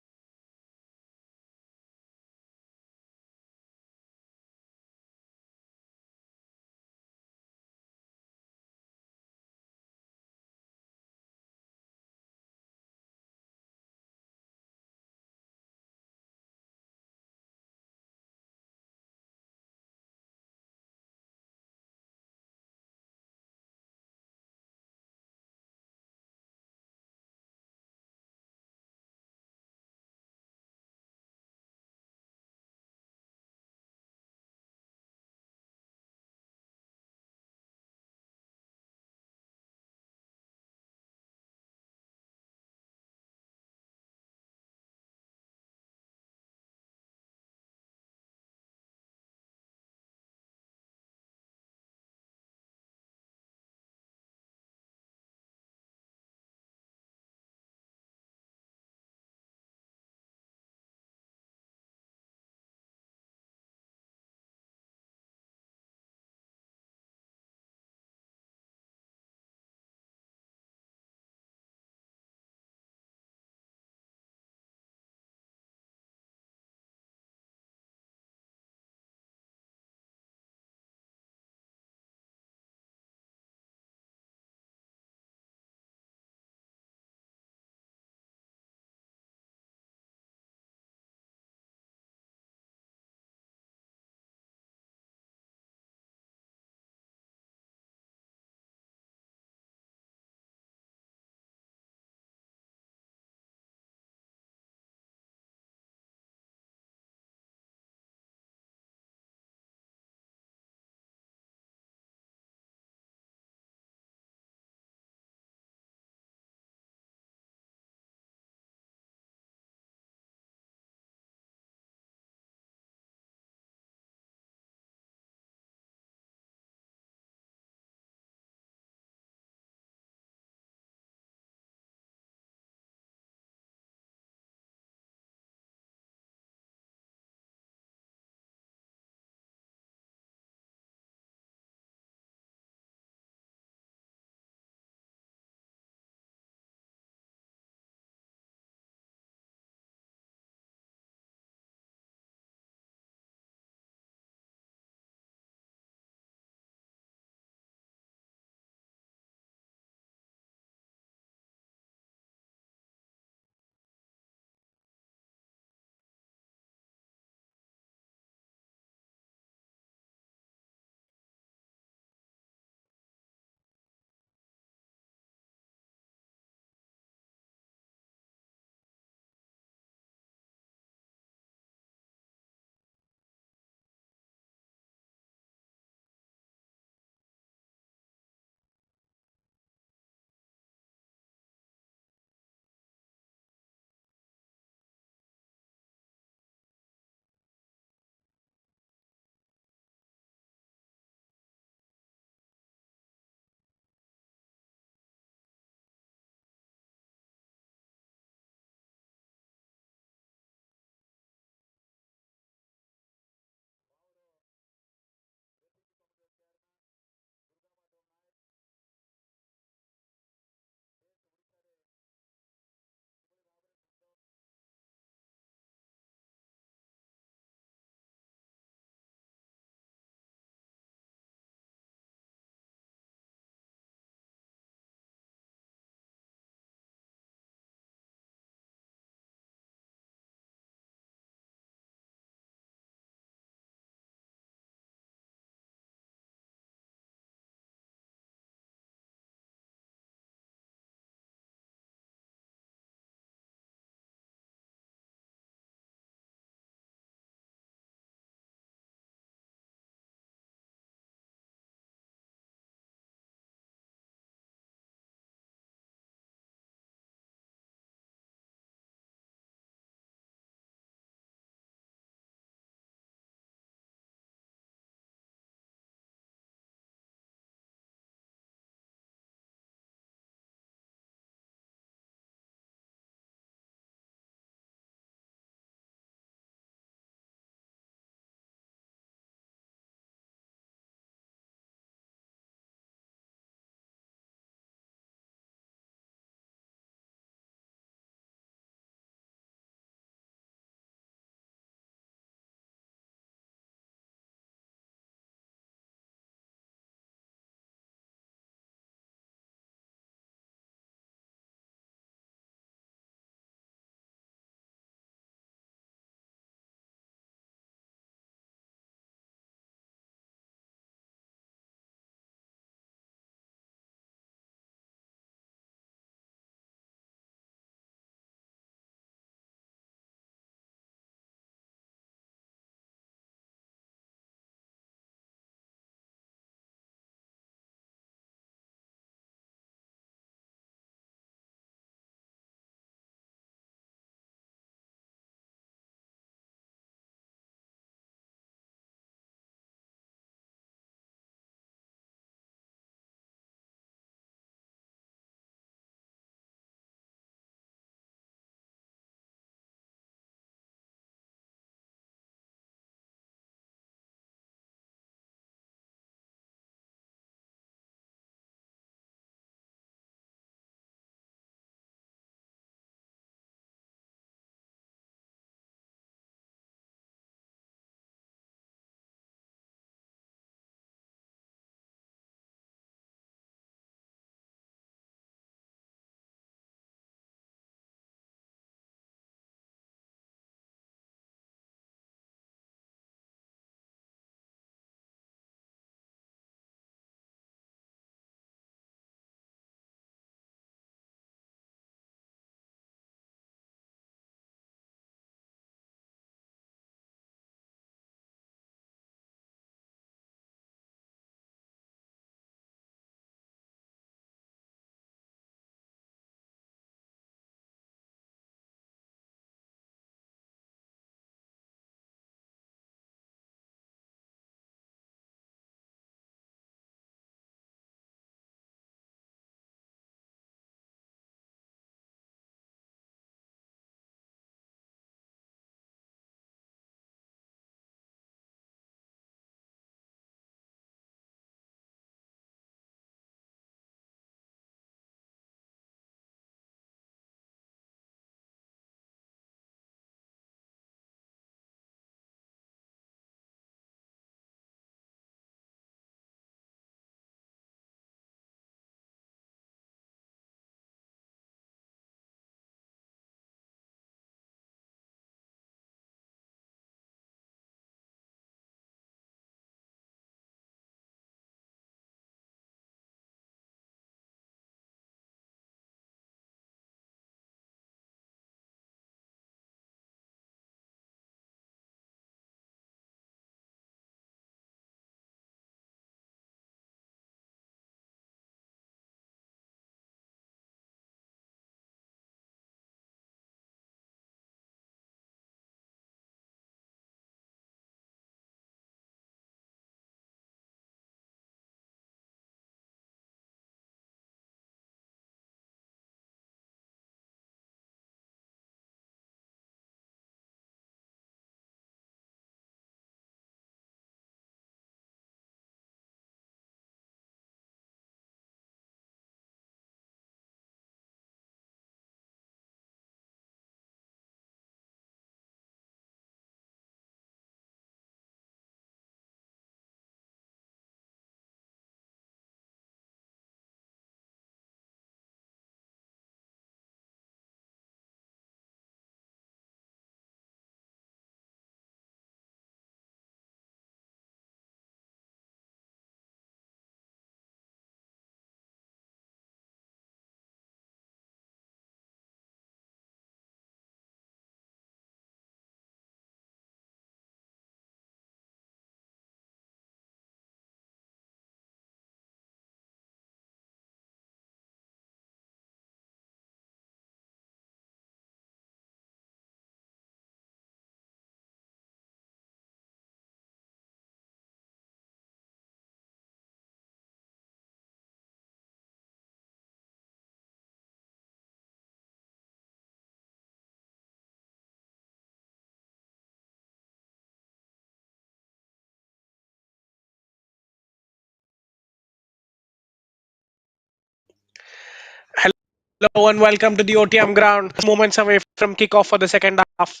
Hello and welcome to the OTM ground. Moments away from kickoff for the second half.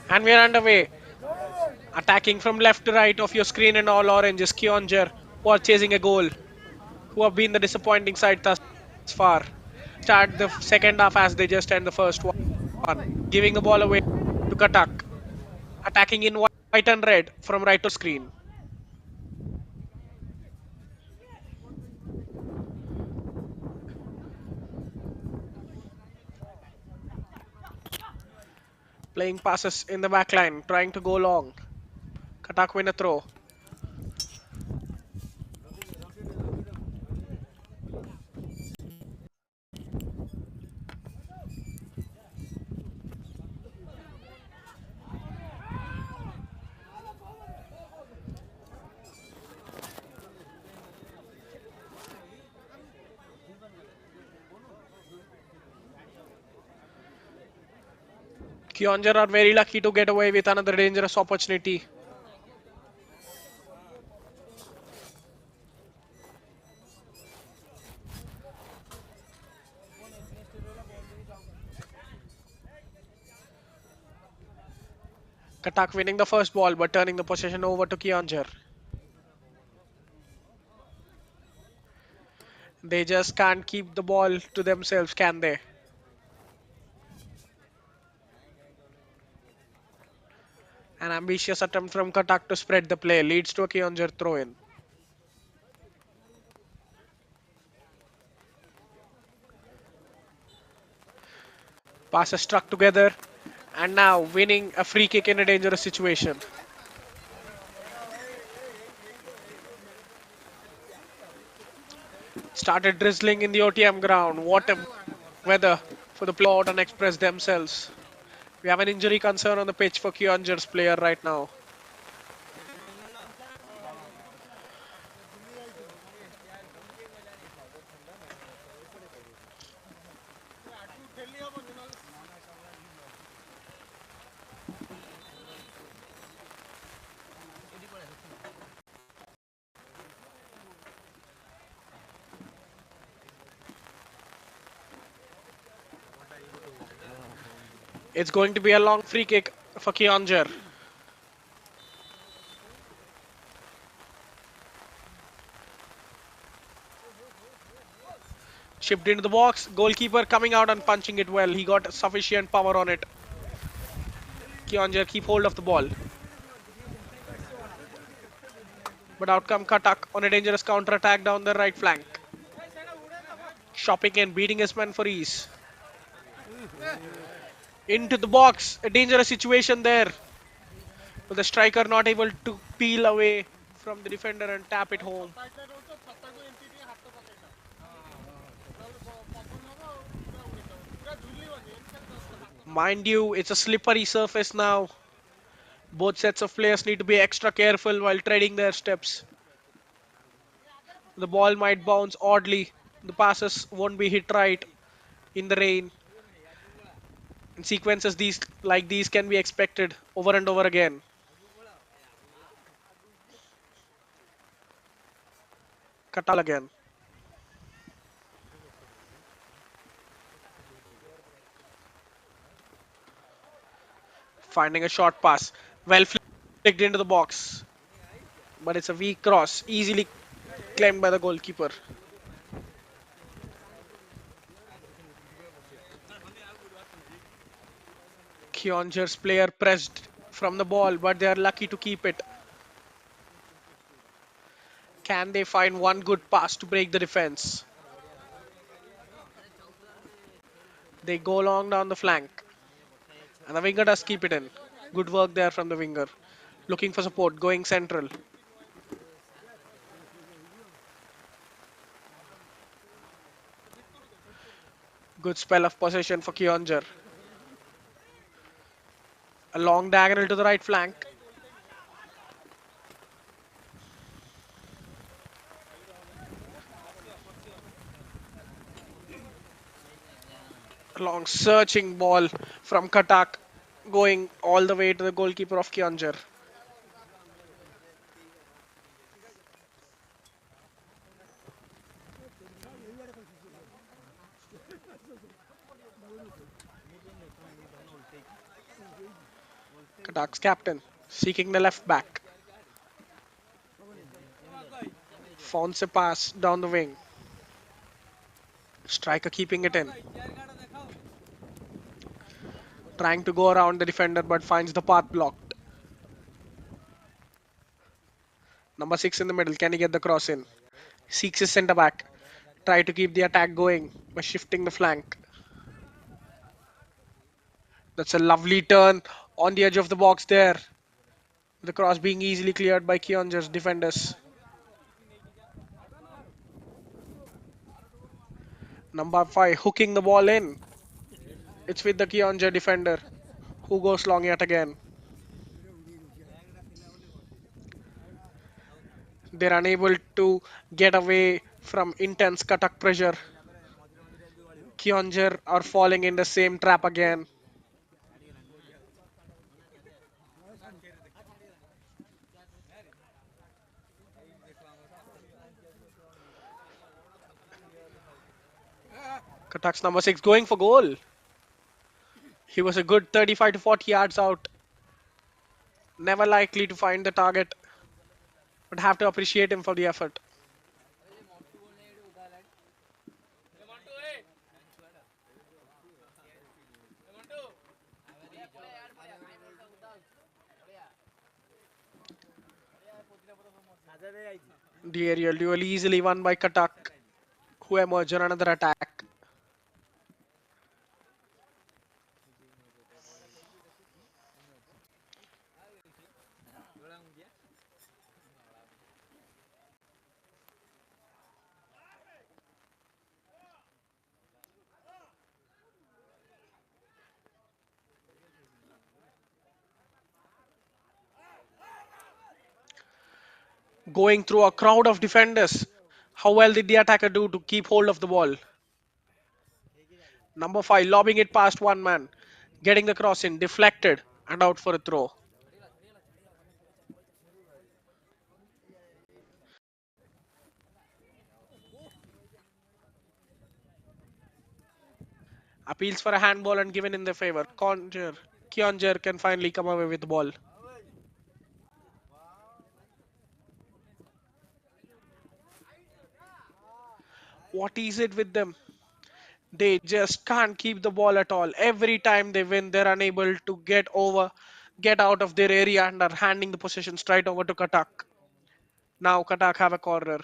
And we are underway. Attacking from left to right of your screen and all orange is Keonjhar, who are chasing a goal, who have been the disappointing side thus far. Start the second half as they just end the first one. Giving the ball away to Cuttack. Attacking in white and red from right to screen. Playing passes in the back line, trying to go long. Cuttack win a throw. Keonjhar are very lucky to get away with another dangerous opportunity. Cuttack winning the first ball but turning the possession over to Keonjhar. They just can't keep the ball to themselves, can they? An ambitious attempt from Cuttack to spread the play leads to a Keonjhar throw in. Passes struck together and now winning a free kick in a dangerous situation. Started drizzling in the OTM ground. What a weather for the play out and express themselves. We have an injury concern on the pitch for Keonjhar's player right now. It's going to be a long free kick for Keonjhar. Chipped into the box. Goalkeeper coming out and punching it well. He got sufficient power on it. Keonjhar keep hold of the ball. But out come Cuttack on a dangerous counter attack down the right flank. Shopping and beating his man for ease. Into the box. A dangerous situation there. But the striker not able to peel away from the defender and tap it home. Mind you, it's a slippery surface now. Both sets of players need to be extra careful while treading their steps. The ball might bounce oddly. The passes won't be hit right in the rain. And sequences like these can be expected over and over again. Katal again. Finding a short pass. Well flicked into the box. But it's a weak cross. Easily claimed by the goalkeeper. Keonjhar's player pressed from the ball, but they are lucky to keep it. Can they find one good pass to break the defense? They go long down the flank. And the winger does keep it in. Good work there from the winger. Looking for support, going central. Good spell of possession for Keonjhar. A long diagonal to the right flank. A long searching ball from Cuttack going all the way to the goalkeeper of Keonjhar. Cuttack's captain seeking the left back. Fonse pass down the wing. Striker keeping it in. Trying to go around the defender but finds the path blocked. Number 6 in the middle. Can he get the cross in? Seeks his centre back. Try to keep the attack going by shifting the flank. That's a lovely turn on the edge of the box there. The cross being easily cleared by Keonjhar's defenders. Number 5 hooking the ball in. It's with the Keonjhar defender who goes long yet again. They're unable to get away from intense Cuttack pressure. Keonjhar are falling in the same trap again. Cuttack's number 6 going for goal. He was a good 35 to 40 yards out. Never likely to find the target, but have to appreciate him for the effort. The aerial duel easily won by Cuttack, who emerged on another attack. Going through a crowd of defenders. How well did the attacker do to keep hold of the ball? Number 5 lobbing it past one man, getting the cross in, deflected and out for a throw. Appeals for a handball and given in their favor. Keonjhar can finally come away with the ball. What is it with them? They just can't keep the ball at all. Every time they win, they're unable to get out of their area and are handing the possession straight over to Cuttack. Now Cuttack have a corner.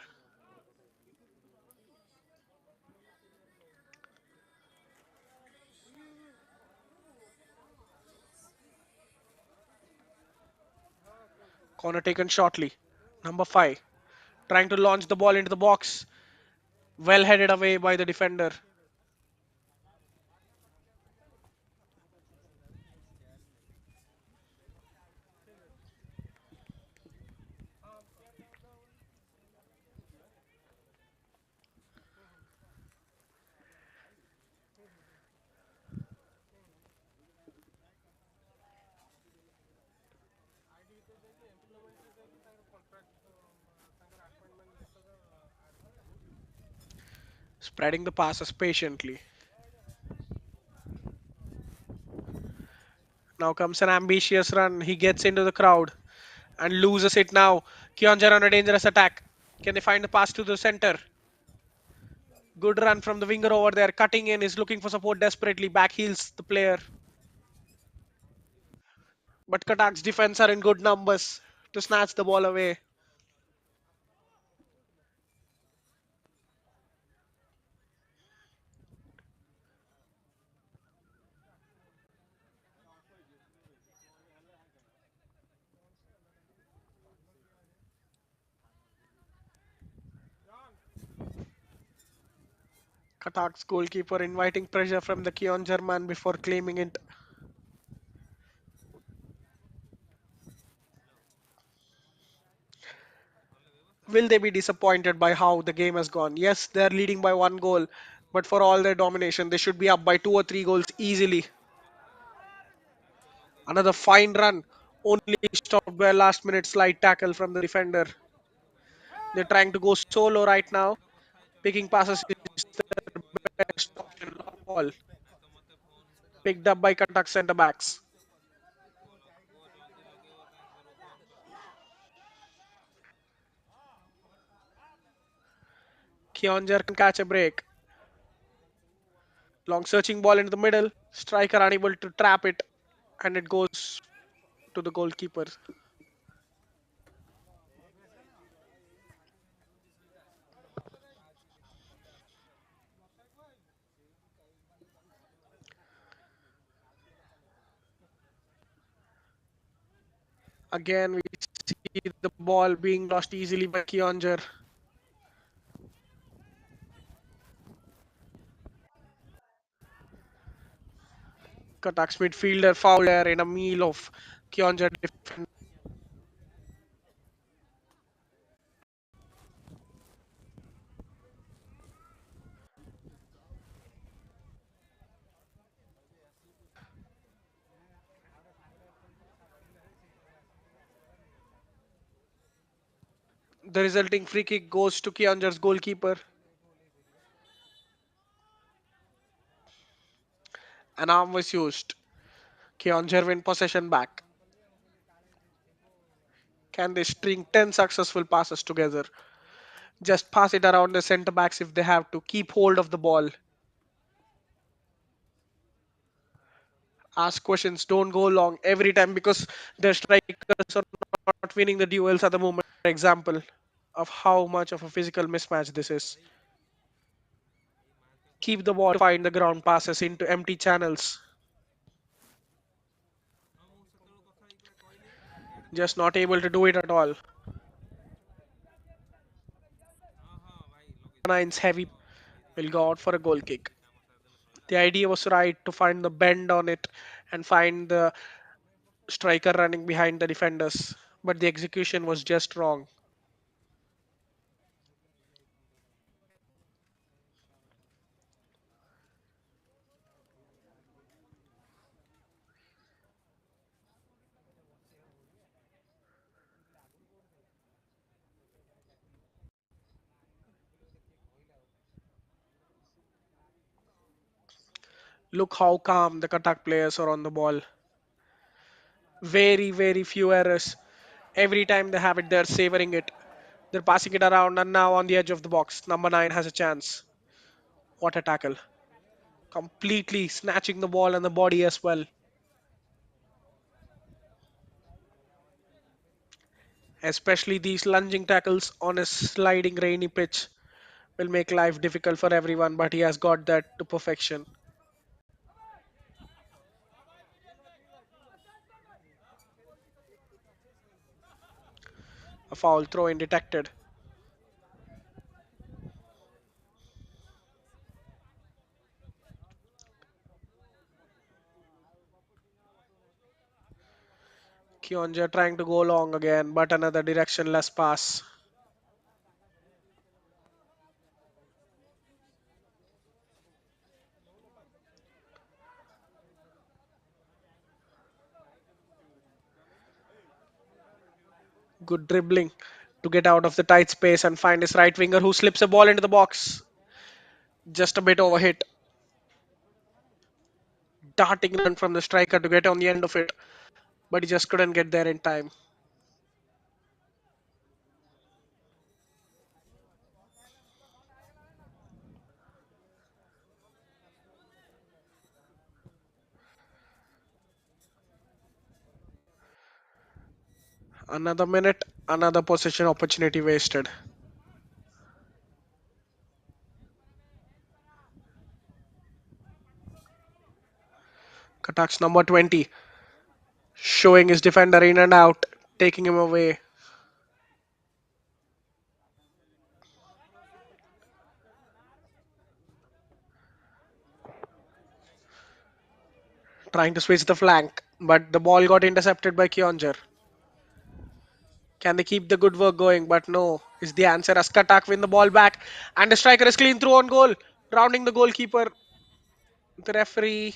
Corner taken shortly. Number 5 trying to launch the ball into the box. Well headed away by the defender. Spreading the passes patiently. Now comes an ambitious run. He gets into the crowd and loses it now. Keonjhar on a dangerous attack. Can they find the pass to the center? Good run from the winger over there. Cutting in, is looking for support desperately. Back heels the player. But Cuttack's defense are in good numbers to snatch the ball away. Cuttack's goalkeeper inviting pressure from the Keonjhar man before claiming it. Will they be disappointed by how the game has gone? Yes, they're leading by one goal, But for all their domination, they should be up by 2 or 3 goals easily. Another fine run, only stopped by a last minute slide tackle from the defender. They're trying to go solo right now. Picking passes is their best option. Long ball picked up by Cuttack centre backs. Keonjhar can catch a break. Long searching ball into the middle. Striker unable to trap it, and it goes to the goalkeeper. Again, we see the ball being lost easily by Keonjhar. Cuttack's midfielder foul there in a meal of Keonjhar defender. The resulting free kick goes to Keonjhar's goalkeeper. An arm was used. Keonjhar win possession back. Can they string 10 successful passes together? Just pass it around the centre backs if they have to. Keep hold of the ball. Ask questions. Don't go long every time because their strikers are not winning the duels at the moment. Example of how much of a physical mismatch this is. Keep the ball to find the ground passes into empty channels. Just not able to do it at all. Nine's heavy will go out for a goal kick. The idea was right to find the bend on it and find the striker running behind the defenders, but the execution was just wrong. Look how calm the Cuttack players are on the ball. Very, very few errors. Every time they have it, they're savoring it. They're passing it around and now on the edge of the box. Number 9 has a chance. What a tackle. Completely snatching the ball and the body as well. Especially these lunging tackles on a sliding rainy pitch will make life difficult for everyone, but he has got that to perfection. A foul throw in detected. Keonjhar trying to go long again, but another directionless pass. Good dribbling to get out of the tight space and find his right winger who slips a ball into the box. Just a bit overhit. Darting run from the striker to get on the end of it, but he just couldn't get there in time. Another minute, another possession opportunity wasted. Katak's number 20, showing his defender in and out, taking him away. Trying to switch the flank, but the ball got intercepted by Keonjhar. Can they keep the good work going? But no, is the answer as Cuttack win the ball back, and the striker is clean through on goal. Rounding the goalkeeper, the referee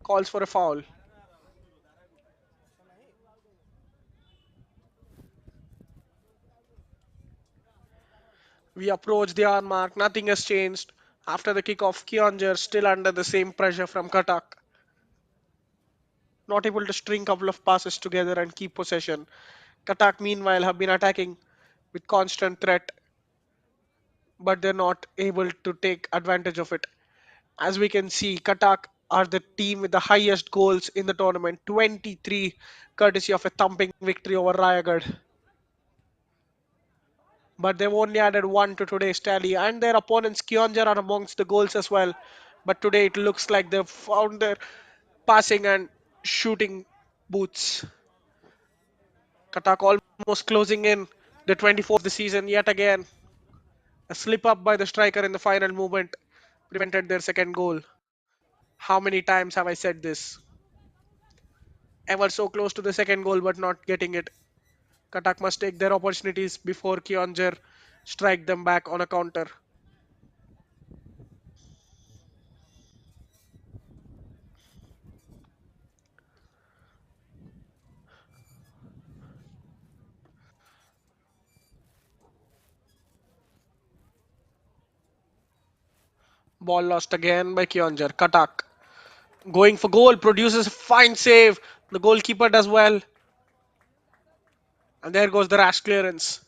calls for a foul. We approach the hour mark. Nothing has changed. After the kickoff, Keonjhar still under the same pressure from Cuttack. Not able to string couple of passes together and keep possession. Cuttack, meanwhile, have been attacking with constant threat, but they're not able to take advantage of it. As we can see, Cuttack are the team with the highest goals in the tournament, 23, courtesy of a thumping victory over Rayagad. But they've only added one to today's tally, and their opponents Keonjhar are amongst the goals as well. But today it looks like they've found their passing and shooting boots. Cuttack almost closing in the 24th of the season yet again. A slip up by the striker in the final movement prevented their second goal. How many times have I said this? Ever so close to the second goal but not getting it. Cuttack must take their opportunities before Keonjhar strike them back on a counter. Ball lost again by Keonjhar. Cuttack going for goal, produces a fine save. The goalkeeper does well. And there goes the rash clearance.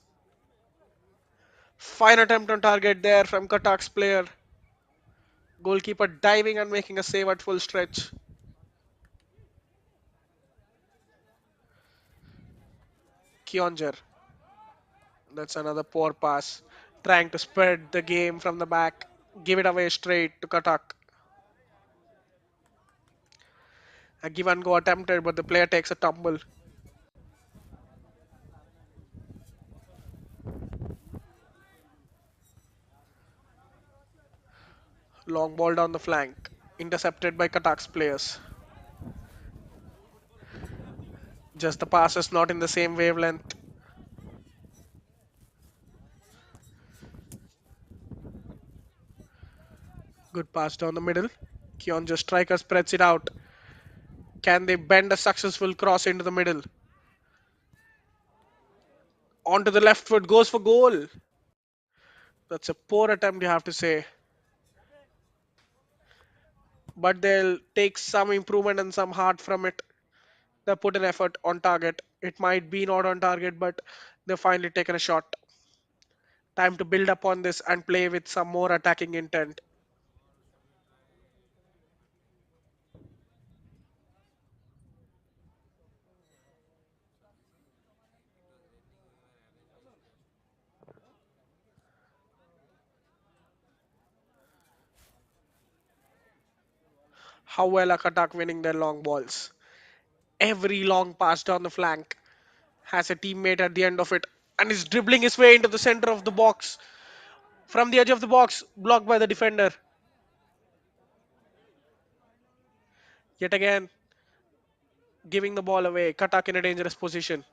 Fine attempt on target there from Cuttack's player. Goalkeeper diving and making a save at full stretch. Keonjhar. That's another poor pass. Trying to spread the game from the back. Give it away straight to Cuttack. A give and go attempted, but the player takes a tumble. Long ball down the flank. Intercepted by Cuttack's players. Just the passes not in the same wavelength. Good pass down the middle. Keonjhar striker spreads it out. Can they bend a successful cross into the middle? Onto the left foot, goes for goal. That's a poor attempt, you have to say. But they'll take some improvement and some heart from it. They put an effort on target. It might be not on target, but they've finally taken a shot. Time to build up on this and play with some more attacking intent. How well are Cuttack winning their long balls? Every long pass down the flank has a teammate at the end of it and is dribbling his way into the center of the box. From the edge of the box, blocked by the defender. Yet again, giving the ball away. Cuttack in a dangerous position.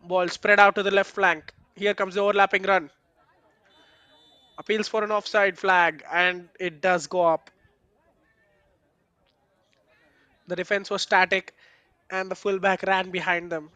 Ball spread out to the left flank. Here comes the overlapping run. Appeals for an offside flag, and it does go up. The defense was static, and the fullback ran behind them.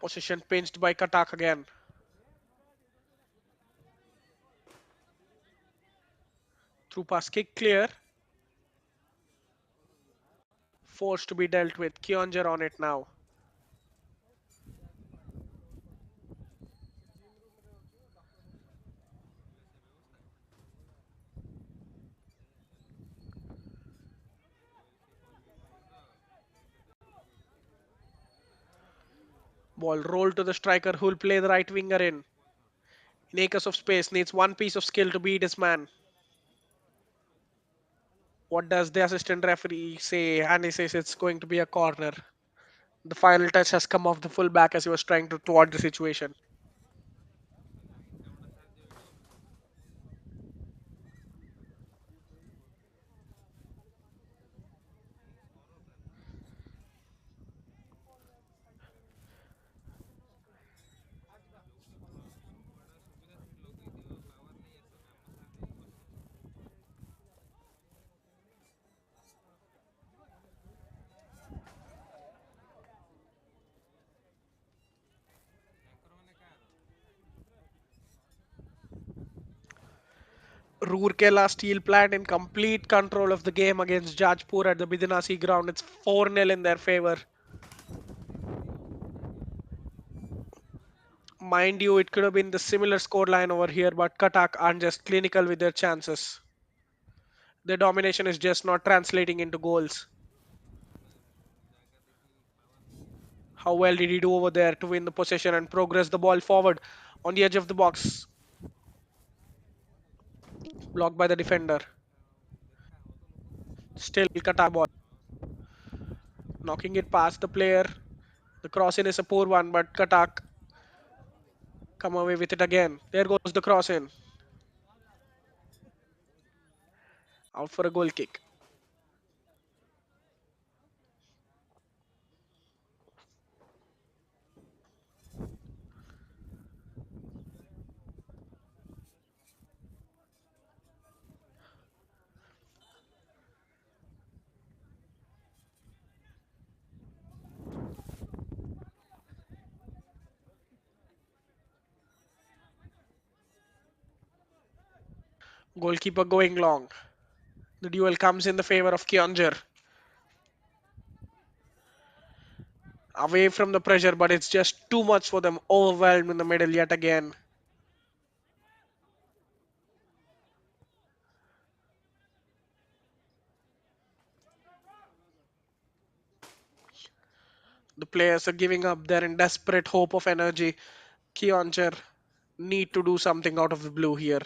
Possession pinched by Cuttack again. Through pass kick clear. Forced to be dealt with. Keonjhar on it now. Ball rolled to the striker who will play the right winger in. In acres of space, needs one piece of skill to beat his man. What does the assistant referee say? And he says it's going to be a corner. The final touch has come off the fullback as he was trying to thwart the situation. Rourkela Steel Plant in complete control of the game against Jajpur at the Bidinasi ground. It's 4-0 in their favor. Mind you, it could have been the similar scoreline over here, but Cuttack aren't just clinical with their chances. Their domination is just not translating into goals. How well did he do over there to win the possession and progress the ball forward on the edge of the box? Blocked by the defender. Still Cuttack ball. Knocking it past the player. The cross in is a poor one, but Cuttack come away with it again. There goes the cross in. Out for a goal kick. Goalkeeper going long. The duel comes in the favor of Keonjhar. Away from the pressure, but it's just too much for them. Overwhelmed in the middle yet again. The players are giving up. They're in desperate hope of energy. Keonjhar need to do something out of the blue here.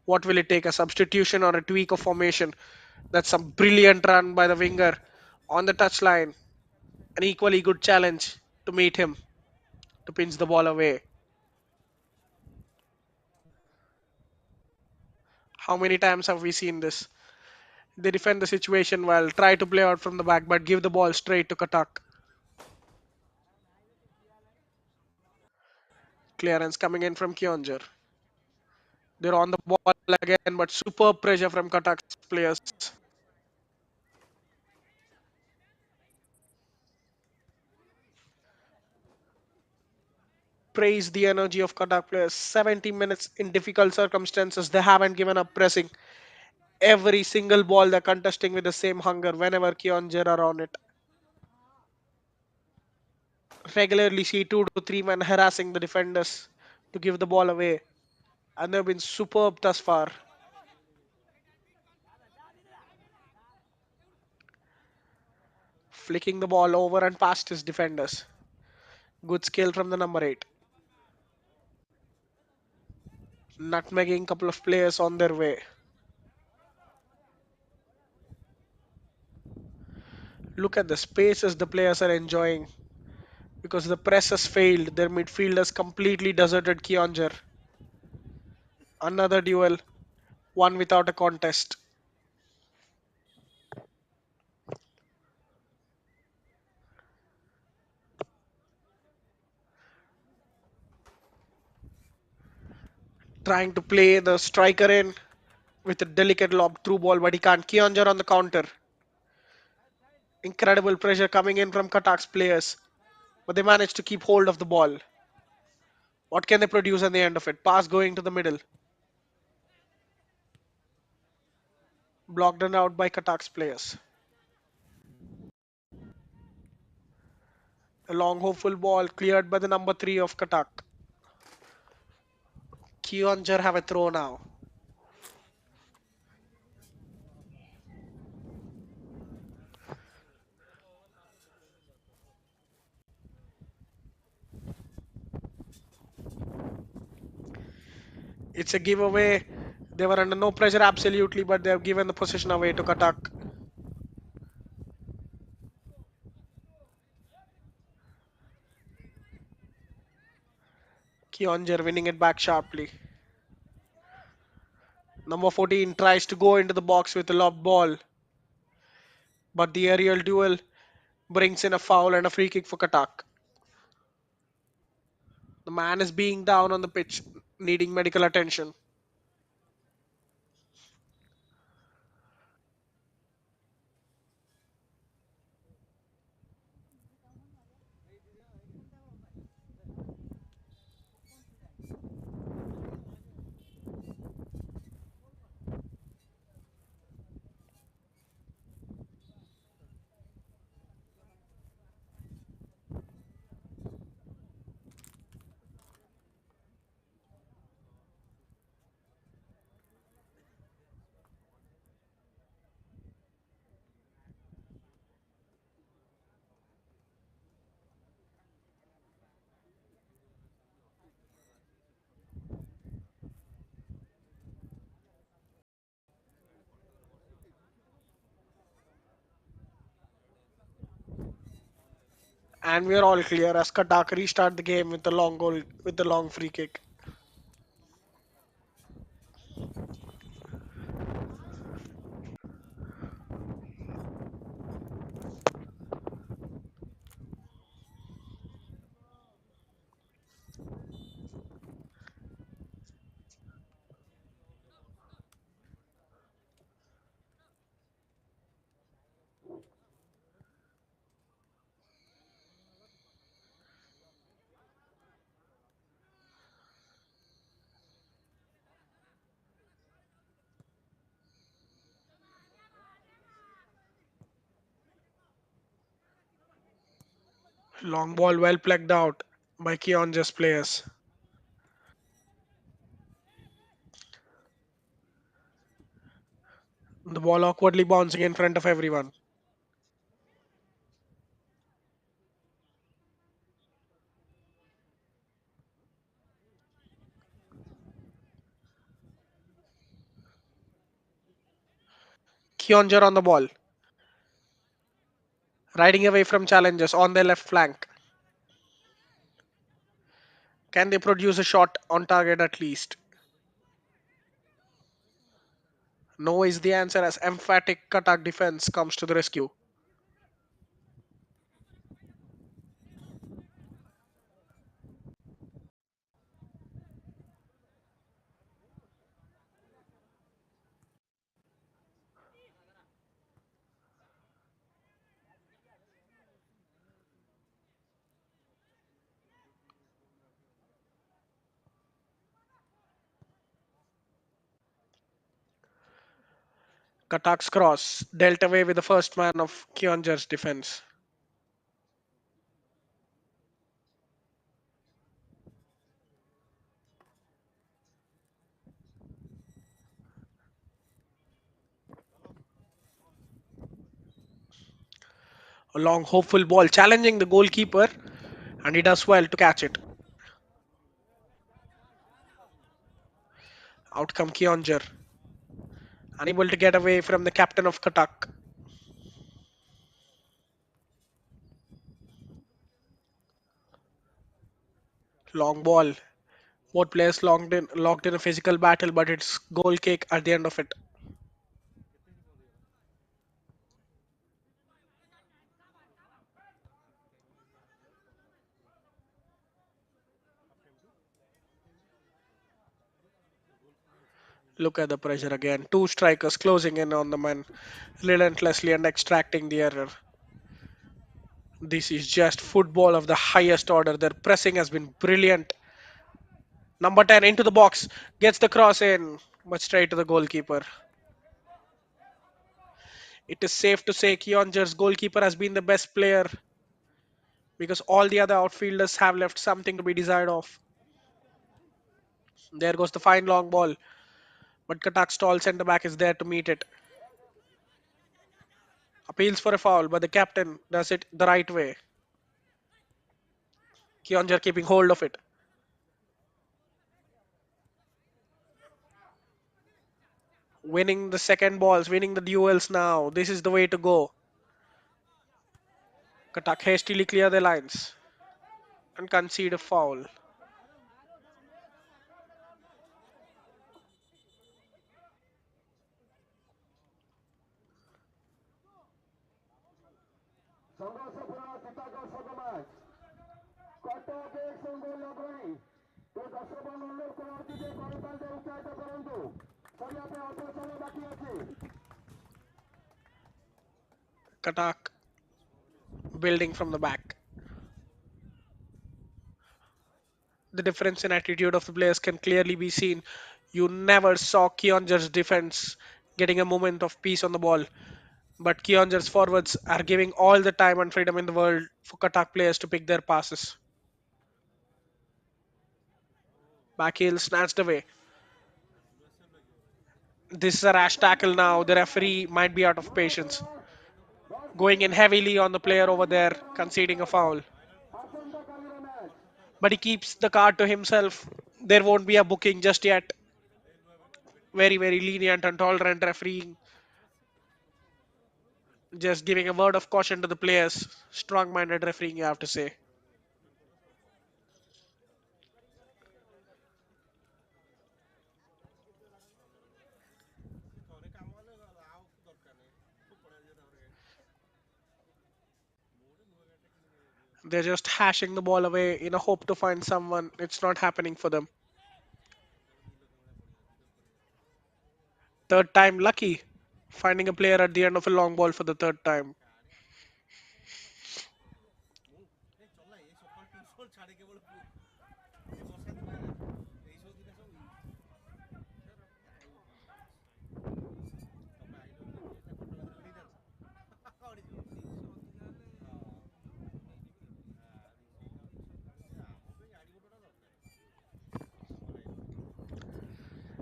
What will it take? A substitution or a tweak of formation? That's a brilliant run by the winger on the touchline. An equally good challenge to meet him to pinch the ball away. How many times have we seen this? They defend the situation well, try to play out from the back, but give the ball straight to Cuttack. Clearance coming in from Keonjhar. They're on the ball again, but superb pressure from Cuttack's players. Praise the energy of Cuttack players. 70 minutes in difficult circumstances. They haven't given up pressing. Every single ball they're contesting with the same hunger whenever Keonjhar are on it. Regularly see 2 to 3 men harassing the defenders to give the ball away. And they've been superb thus far. Flicking the ball over and past his defenders. Good skill from the number 8. Nutmegging couple of players on their way. Look at the spaces the players are enjoying. Because the press has failed, their midfielders completely deserted Keonjhar. Another duel, one without a contest. Trying to play the striker in with a delicate lob through ball, but he can't. Keonjhar on the counter. Incredible pressure coming in from Cuttack's players, but they managed to keep hold of the ball. What can they produce at the end of it? Pass going to the middle. Blocked and out by Cuttack's players. A long hopeful ball cleared by the number 3 of Cuttack. Keonjhar have a throw now. It's a giveaway. They were under no pressure absolutely, but they have given the possession away to Cuttack. Keonjhar winning it back sharply. Number 14 tries to go into the box with a lob ball, but the aerial duel brings in a foul and a free kick for Cuttack. The man is being down on the pitch, needing medical attention. And we're all clear as Cuttack restart the game with the long goal, with the long free kick. Long ball well plugged out by Keonjhar's players. The ball awkwardly bouncing in front of everyone. Keonjhar on the ball, riding away from challengers on their left flank. Can they produce a shot on target at least? No is the answer as emphatic Cuttack defense comes to the rescue. Cuttack's cross dealt away with the first man of Keonjhar's defense. A long hopeful ball challenging the goalkeeper, and he does well to catch it. Out come Keonjhar, unable to get away from the captain of Cuttack. Long ball. Both players locked in a physical battle, but it's goal kick at the end of it. Look at the pressure again. Two strikers closing in on the man relentlessly and extracting the error. This is just football of the highest order. Their pressing has been brilliant. Number 10 into the box, gets the cross in, but straight to the goalkeeper. It is safe to say Keonjhar's goalkeeper has been the best player because all the other outfielders have left something to be desired of. There goes the fine long ball, but Cuttack's tall centre back is there to meet it. Appeals for a foul, but the captain does it the right way. Keonjhar keeping hold of it. Winning the second balls, winning the duels now. This is the way to go. Cuttack hastily clear the lines and concede a foul. ସଂଘର୍ଷପୂର୍ଣ୍ଣ ଚିତ୍ତାକର୍ଷକ match Cuttack ଏକ ସଂଘ ଲଗଣି ଏ ଦର୍ଶକ ଅନୁରୋଧ କରନ୍ତି ଯେ କରତାଳରେ ଉତ୍ସାହିତ କରନ୍ତୁ ସରିବା ପାଇଁ ଅଳ୍ପ ସମୟ ବାକି ଅଛି। Cuttack building from the back. The difference in attitude of the players can clearly be seen. You never saw Keonjhar's defense getting a moment of peace on the ball. But Keonjhar's forwards are giving all the time and freedom in the world for Cuttack players to pick their passes. Backheel snatched away. This is a rash tackle now. The referee might be out of patience. Going in heavily on the player over there, conceding a foul. But he keeps the card to himself. There won't be a booking just yet. Very, very lenient and tolerant refereeing. Just giving a word of caution to the players. Strong-minded refereeing, you have to say. They're just hashing the ball away in a hope to find someone. It's not happening for them. Third time lucky. Finding a player at the end of a long ball for the third time.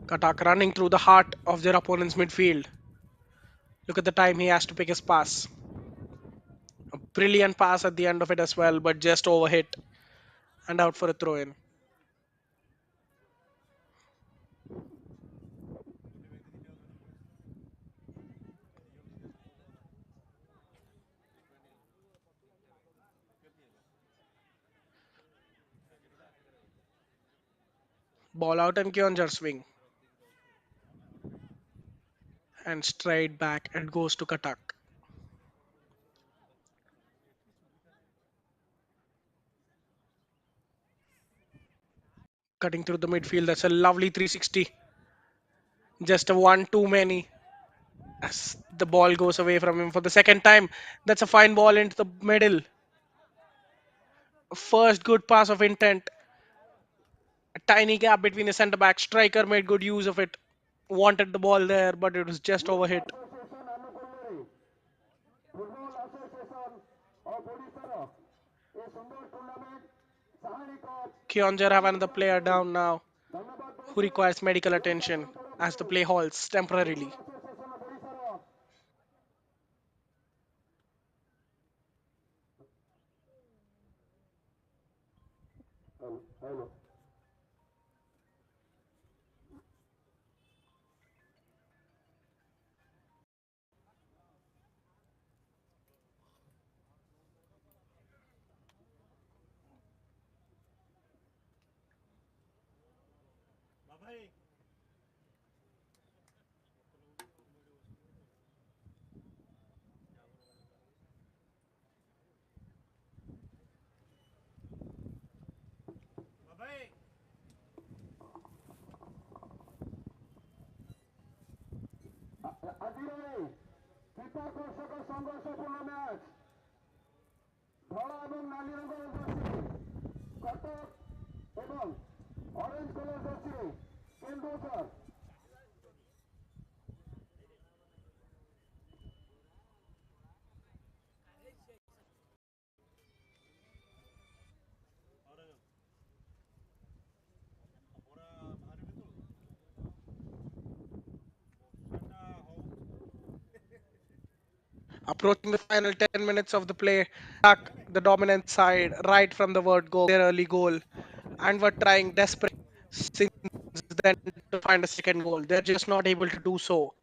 Cuttack running through the heart of their opponent's midfield. Look at the time he has to pick his pass. A brilliant pass at the end of it as well, but just overhit and out for a throw in. Ball out and Keonjhar swing. And straight back and goes to Cuttack. Cutting through the midfield. That's a lovely 360. Just a one too many as the ball goes away from him for the second time. That's a fine ball into the middle. First good pass of intent. A tiny gap between the centre back. Striker made good use of it. Wanted the ball there, but it was just overhit. Association Anukulleri, Football Association of Odisha, a Sundar tournament, Sahani Cup, Keonjhar have another player down now Dhanabad who requires medical attention as the play halts temporarily. Association of Odisha. Hello. ଆଜିର FIFA କର୍ଷକ ସଂଘର୍ଷପୂର୍ଣ୍ଣ match ଧଳା ଏବଂ ନାଲି ରଙ୍ଗର jersey Cuttack ଏବଂ orange colour ଜର୍ସିରେ Keonjhar Approaching the final 10 minutes of the play, Cuttack, the dominant side, right from the word go, their early goal, and were trying desperately since then to find a second goal. They're just not able to do so.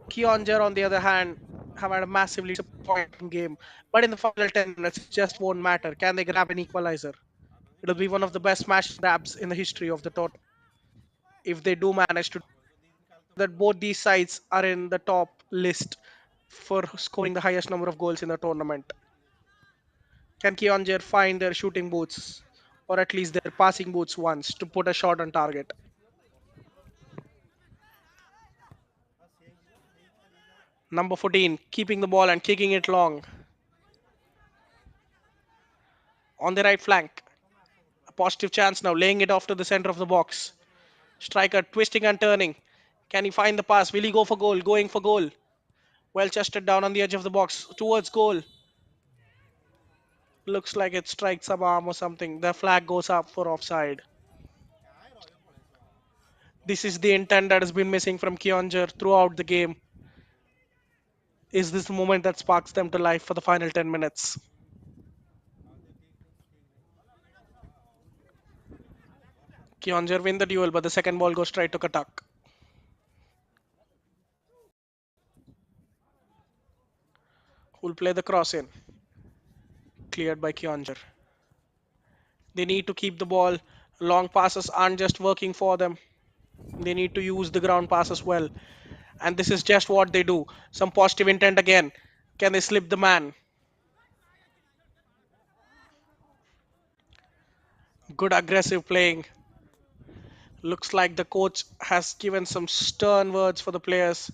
Keonjhar, on the other hand, have had a massively disappointing game, but in the final 10 minutes, it just won't matter. Can they grab an equalizer? It'll be one of the best smash grabs in the history of the tournament if they do manage to. That both these sides are in the top list for scoring the highest number of goals in the tournament. Can Keonjhar find their shooting boots or at least their passing boots once to put a shot on target? Number 14, keeping the ball and kicking it long. On the right flank. A positive chance now, laying it off to the center of the box. Striker twisting and turning. Can he find the pass? Will he go for goal? Going for goal. Well chested down on the edge of the box towards goal. Looks like it strikes some arm or something. The flag goes up for offside. This is the intent that has been missing from Keonjhar throughout the game. Is this the moment that sparks them to life for the final 10 minutes? Keonjhar win the duel, but the second ball goes straight to Cuttack. who'll play the cross in. Cleared by Keonjhar. They need to keep the ball. Long passes aren't just working for them. They need to use the ground pass as well. And this is just what they do. Some positive intent again. Can they slip the man? Good aggressive playing. Looks like the coach has given some stern words for the players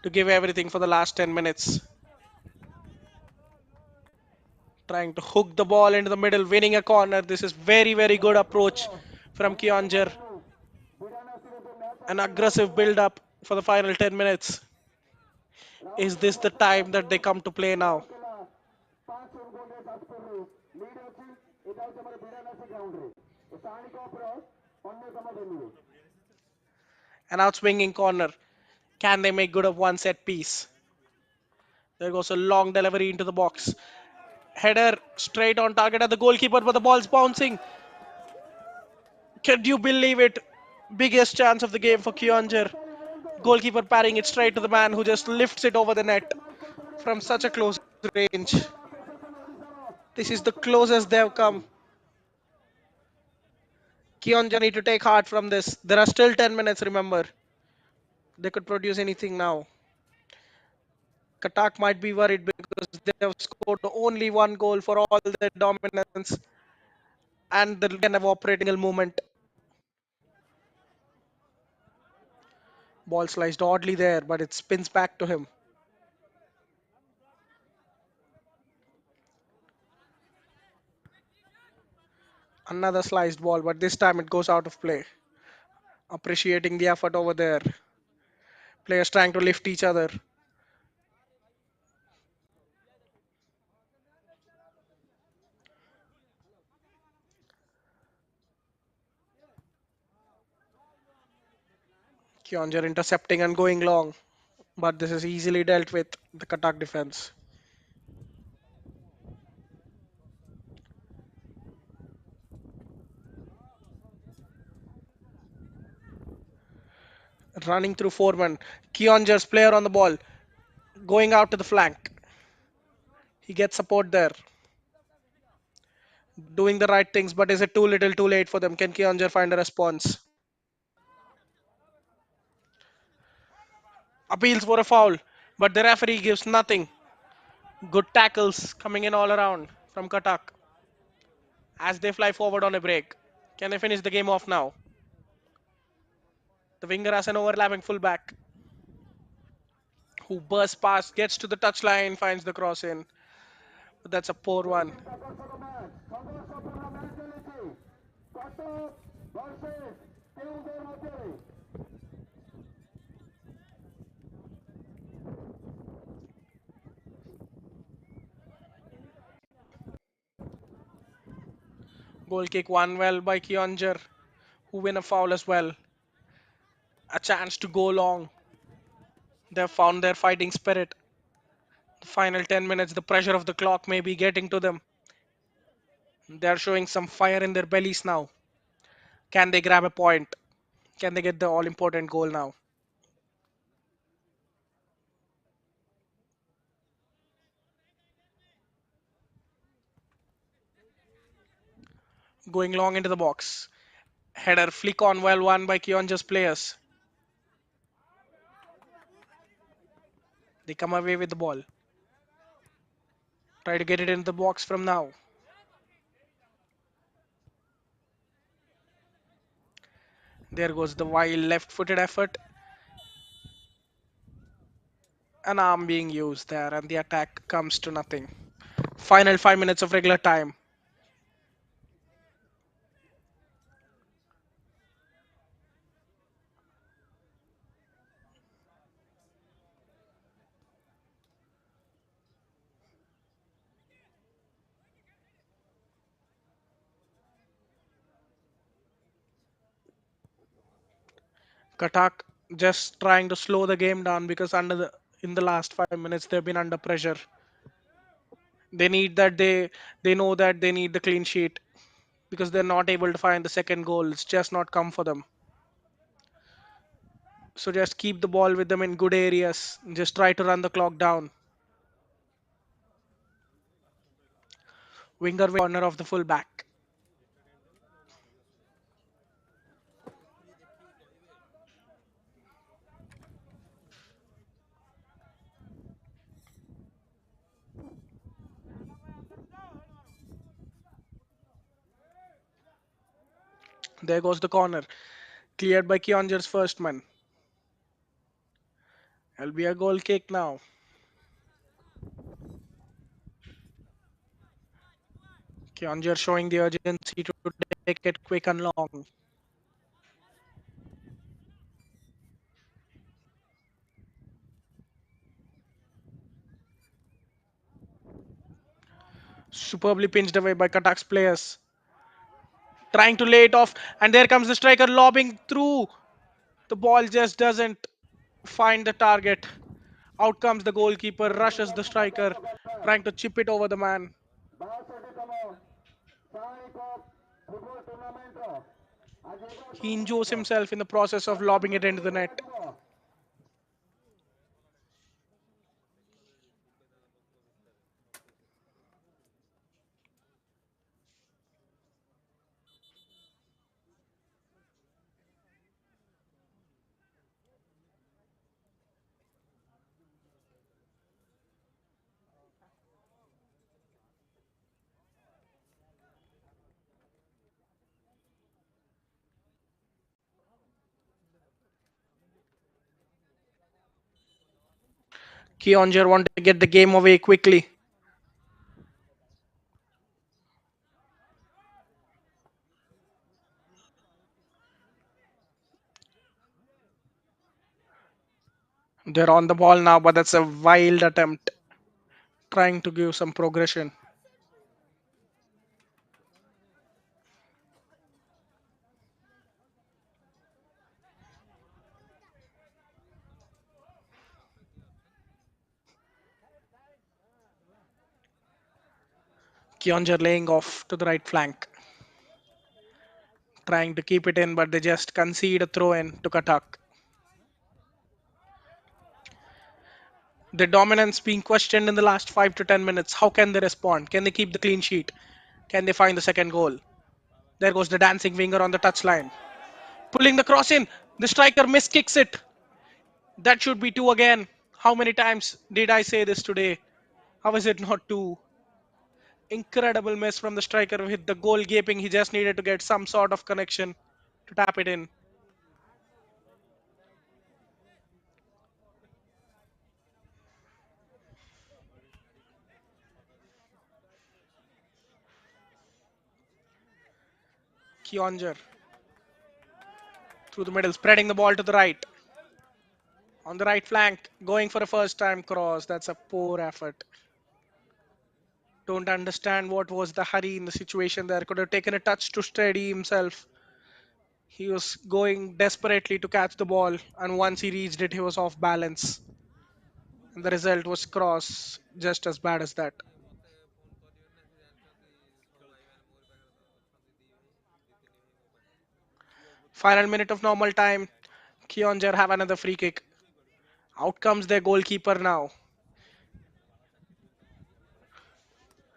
to give everything for the last 10 minutes. Trying to hook the ball into the middle, winning a corner. This is very, very good approach from Keonjhar. An aggressive build up for the final 10 minutes. Is this the time that they come to play now? An outswinging corner. Can they make good of one set piece? There goes a long delivery into the box. Header straight on target at the goalkeeper, but the ball's bouncing. Can you believe it? Biggest chance of the game for Keonjhar. Goalkeeper parrying it straight to the man who just lifts it over the net from such a close range. This is the closest they've come. Keonjhar need to take heart from this. There are still 10 minutes, remember. They could produce anything now. Cuttack might be worried because they have scored only one goal for all their dominance and the kind of operating movement. Ball sliced oddly there, but it spins back to him. Another sliced ball, but this time it goes out of play. Appreciating the effort over there. Players trying to lift each other. Keonjhar intercepting and going long, but this is easily dealt with the Cuttack defense. Running through foreman. Keonjhar's player on the ball. Going out to the flank. He gets support there. Doing the right things, but is it too little too late for them? Can Keonjhar find a response? Appeals for a foul, but the referee gives nothing. Good tackles coming in all around from Cuttack as they fly forward on a break. Can they finish the game off now? The winger has an overlapping fullback who bursts past, gets to the touchline, finds the cross in. But that's a poor one. Goal kick won well by Keonjhar, who win a foul as well. A chance to go long. They've found their fighting spirit. The final 10 minutes, the pressure of the clock may be getting to them. They're showing some fire in their bellies now. Can they grab a point? Can they get the all important goal now? Going long into the box. Header flick on well won by Keonjhar's players. They come away with the ball. Try to get it into the box from now. There goes the wild left-footed effort. An arm being used there, and the attack comes to nothing. Final 5 minutes of regular time. Cuttack just trying to slow the game down because in the last 5 minutes they've been under pressure. They need that they know that they need the clean sheet because they're not able to find the second goal. It's just not come for them. So just keep the ball with them in good areas. Just try to run the clock down. Winger corner of the fullback. There goes the corner. Cleared by Keonjhar's first man. It'll be a goal kick now. Keonjhar showing the urgency to take it quick and long. Superbly pinched away by Cuttack's players. Trying to lay it off, and there comes the striker lobbing through. The ball just doesn't find the target. Out comes the goalkeeper, rushes the striker, trying to chip it over the man. 62ତମ Sahani cup football ଟୁର୍ଣ୍ଣାମେଣ୍ଟର ଆଜି He injures himself in the process of lobbing it into the net. Keonjhar want to get the game away quickly. They're on the ball now, but that's a wild attempt. Trying to give some progression. Keonjhar laying off to the right flank. Trying to keep it in, but they just concede a throw in to Cuttack. Their dominance being questioned in the last 5 to 10 minutes. How can they respond? Can they keep the clean sheet? Can they find the second goal? There goes the dancing winger on the touchline. Pulling the cross in. The striker miskicks it. That should be two again. How many times did I say this today? How is it not two? Incredible miss from the striker with the goal gaping. He just needed to get some sort of connection to tap it in. Keonjhar through the middle, spreading the ball to the right. On the right flank, going for a first time cross. That's a poor effort. Don't understand what was the hurry in the situation there. Could have taken a touch to steady himself. He was going desperately to catch the ball, and once he reached it, he was off balance. And the result was cross, just as bad as that. Final minute of normal time. Keonjhar have another free kick. Out comes their goalkeeper now.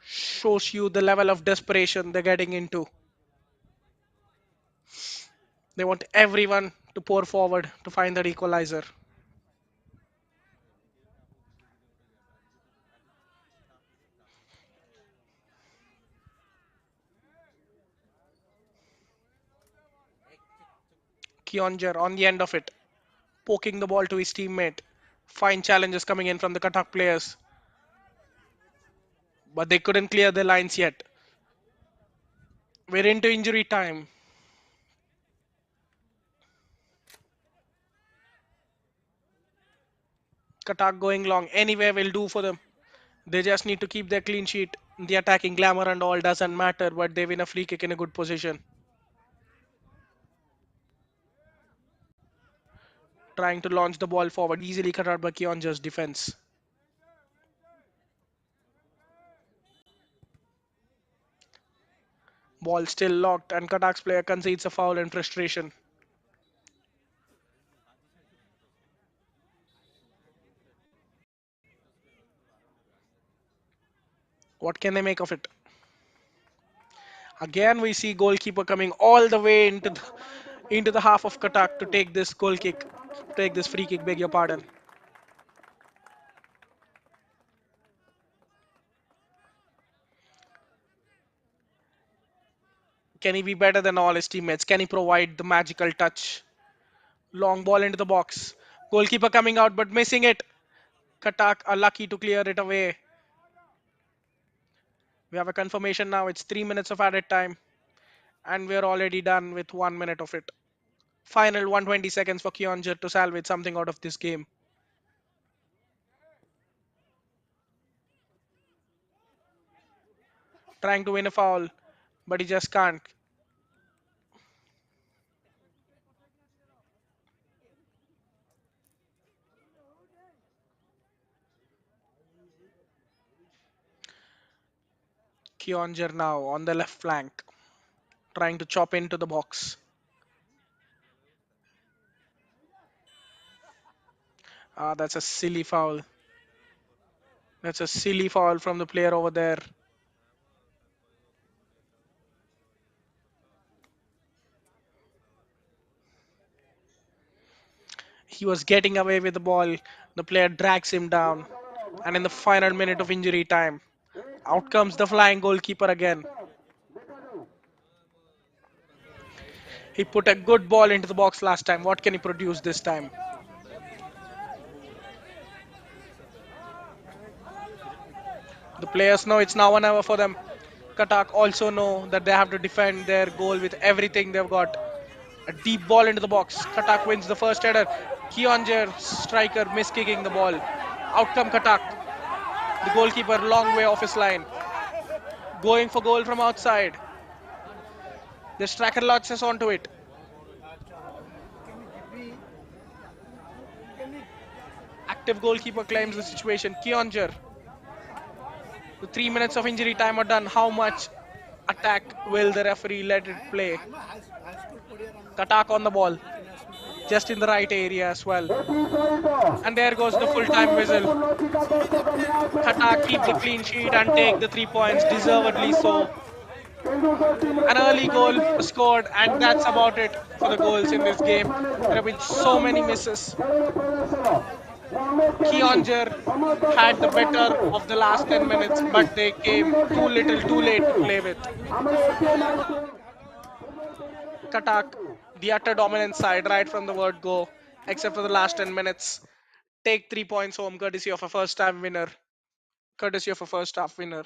Shows you the level of desperation they're getting into. They want everyone to pour forward to find that equalizer. Keonjhar on the end of it, poking the ball to his teammate. Fine challenges coming in from the Cuttack players. But they couldn't clear the lines yet. We're into injury time. Cuttack going long. Anywhere will do for them. They just need to keep their clean sheet. The attacking glamour and all doesn't matter, but they win a free kick in a good position. Trying to launch the ball forward, easily cut out by Keonjhar's defense. Ball still locked, and Cuttack's player concedes a foul in frustration. What can they make of it? Again, we see goalkeeper coming all the way into the half of Cuttack to take this goal kick, take this free kick. Beg your pardon. Can he be better than all his teammates? Can he provide the magical touch? Long ball into the box. Goalkeeper coming out but missing it. Cuttack are lucky to clear it away. We have a confirmation now. It's 3 minutes of added time, and we're already done with 1 minute of it. Final 120 seconds for Keonjhar to salvage something out of this game. Trying to win a foul, but he just can't. Keonjhar now on the left flank, trying to chop into the box. Ah, that's a silly foul. That's a silly foul from the player over there. He was getting away with the ball. The player drags him down. And in the final minute of injury time, out comes the flying goalkeeper again. He put a good ball into the box last time. What can he produce this time? The players know it's now or never for them. Cuttack also know that they have to defend their goal with everything they've got. A deep ball into the box. Cuttack wins the first header. Keonjhar, striker, miskicking the ball. Out come Cuttack. The goalkeeper long way off his line. Going for goal from outside. The striker launches onto it. Active goalkeeper claims the situation. Keonjhar. The 3 minutes of injury time are done. How much attack will the referee let it play? Cuttack on the ball. Just in the right area as well. And there goes the full-time whistle. Cuttack keep the clean sheet and take the 3 points, deservedly so. An early goal scored, and that's about it for the goals in this game. There have been so many misses. Keonjhar had the better of the last 10 minutes, but they came too little, too late to play with. Cuttack, the utter dominant side right from the word go, except for the last 10 minutes. Take 3 points home, courtesy of a first-time winner. Courtesy of a first-half winner.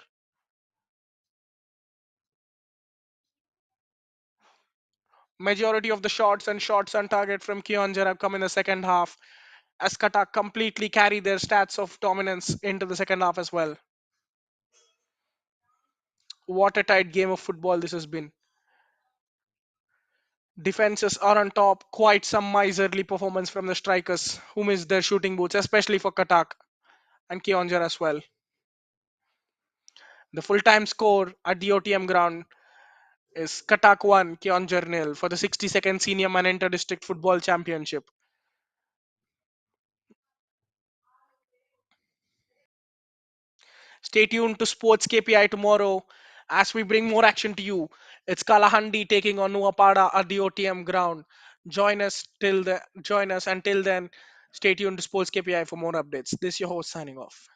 Majority of the shots and shots on target from Keonjhar have come in the second half, as Cuttack completely carry their stats of dominance into the second half as well. What a tight game of football this has been. Defenses are on top. Quite some miserly performance from the strikers who missed their shooting boots, especially for Cuttack and Keonjhar as well. The full-time score at the OTM ground is Cuttack 1, Keonjhar nil for the 62nd Senior Man Inter-District Football Championship. Stay tuned to Sports KPI tomorrow as we bring more action to you. It's Kalahandi taking on Nuapada at the OTM ground. Join us until then. Stay tuned to Sports KPI for more updates. This is your host signing off.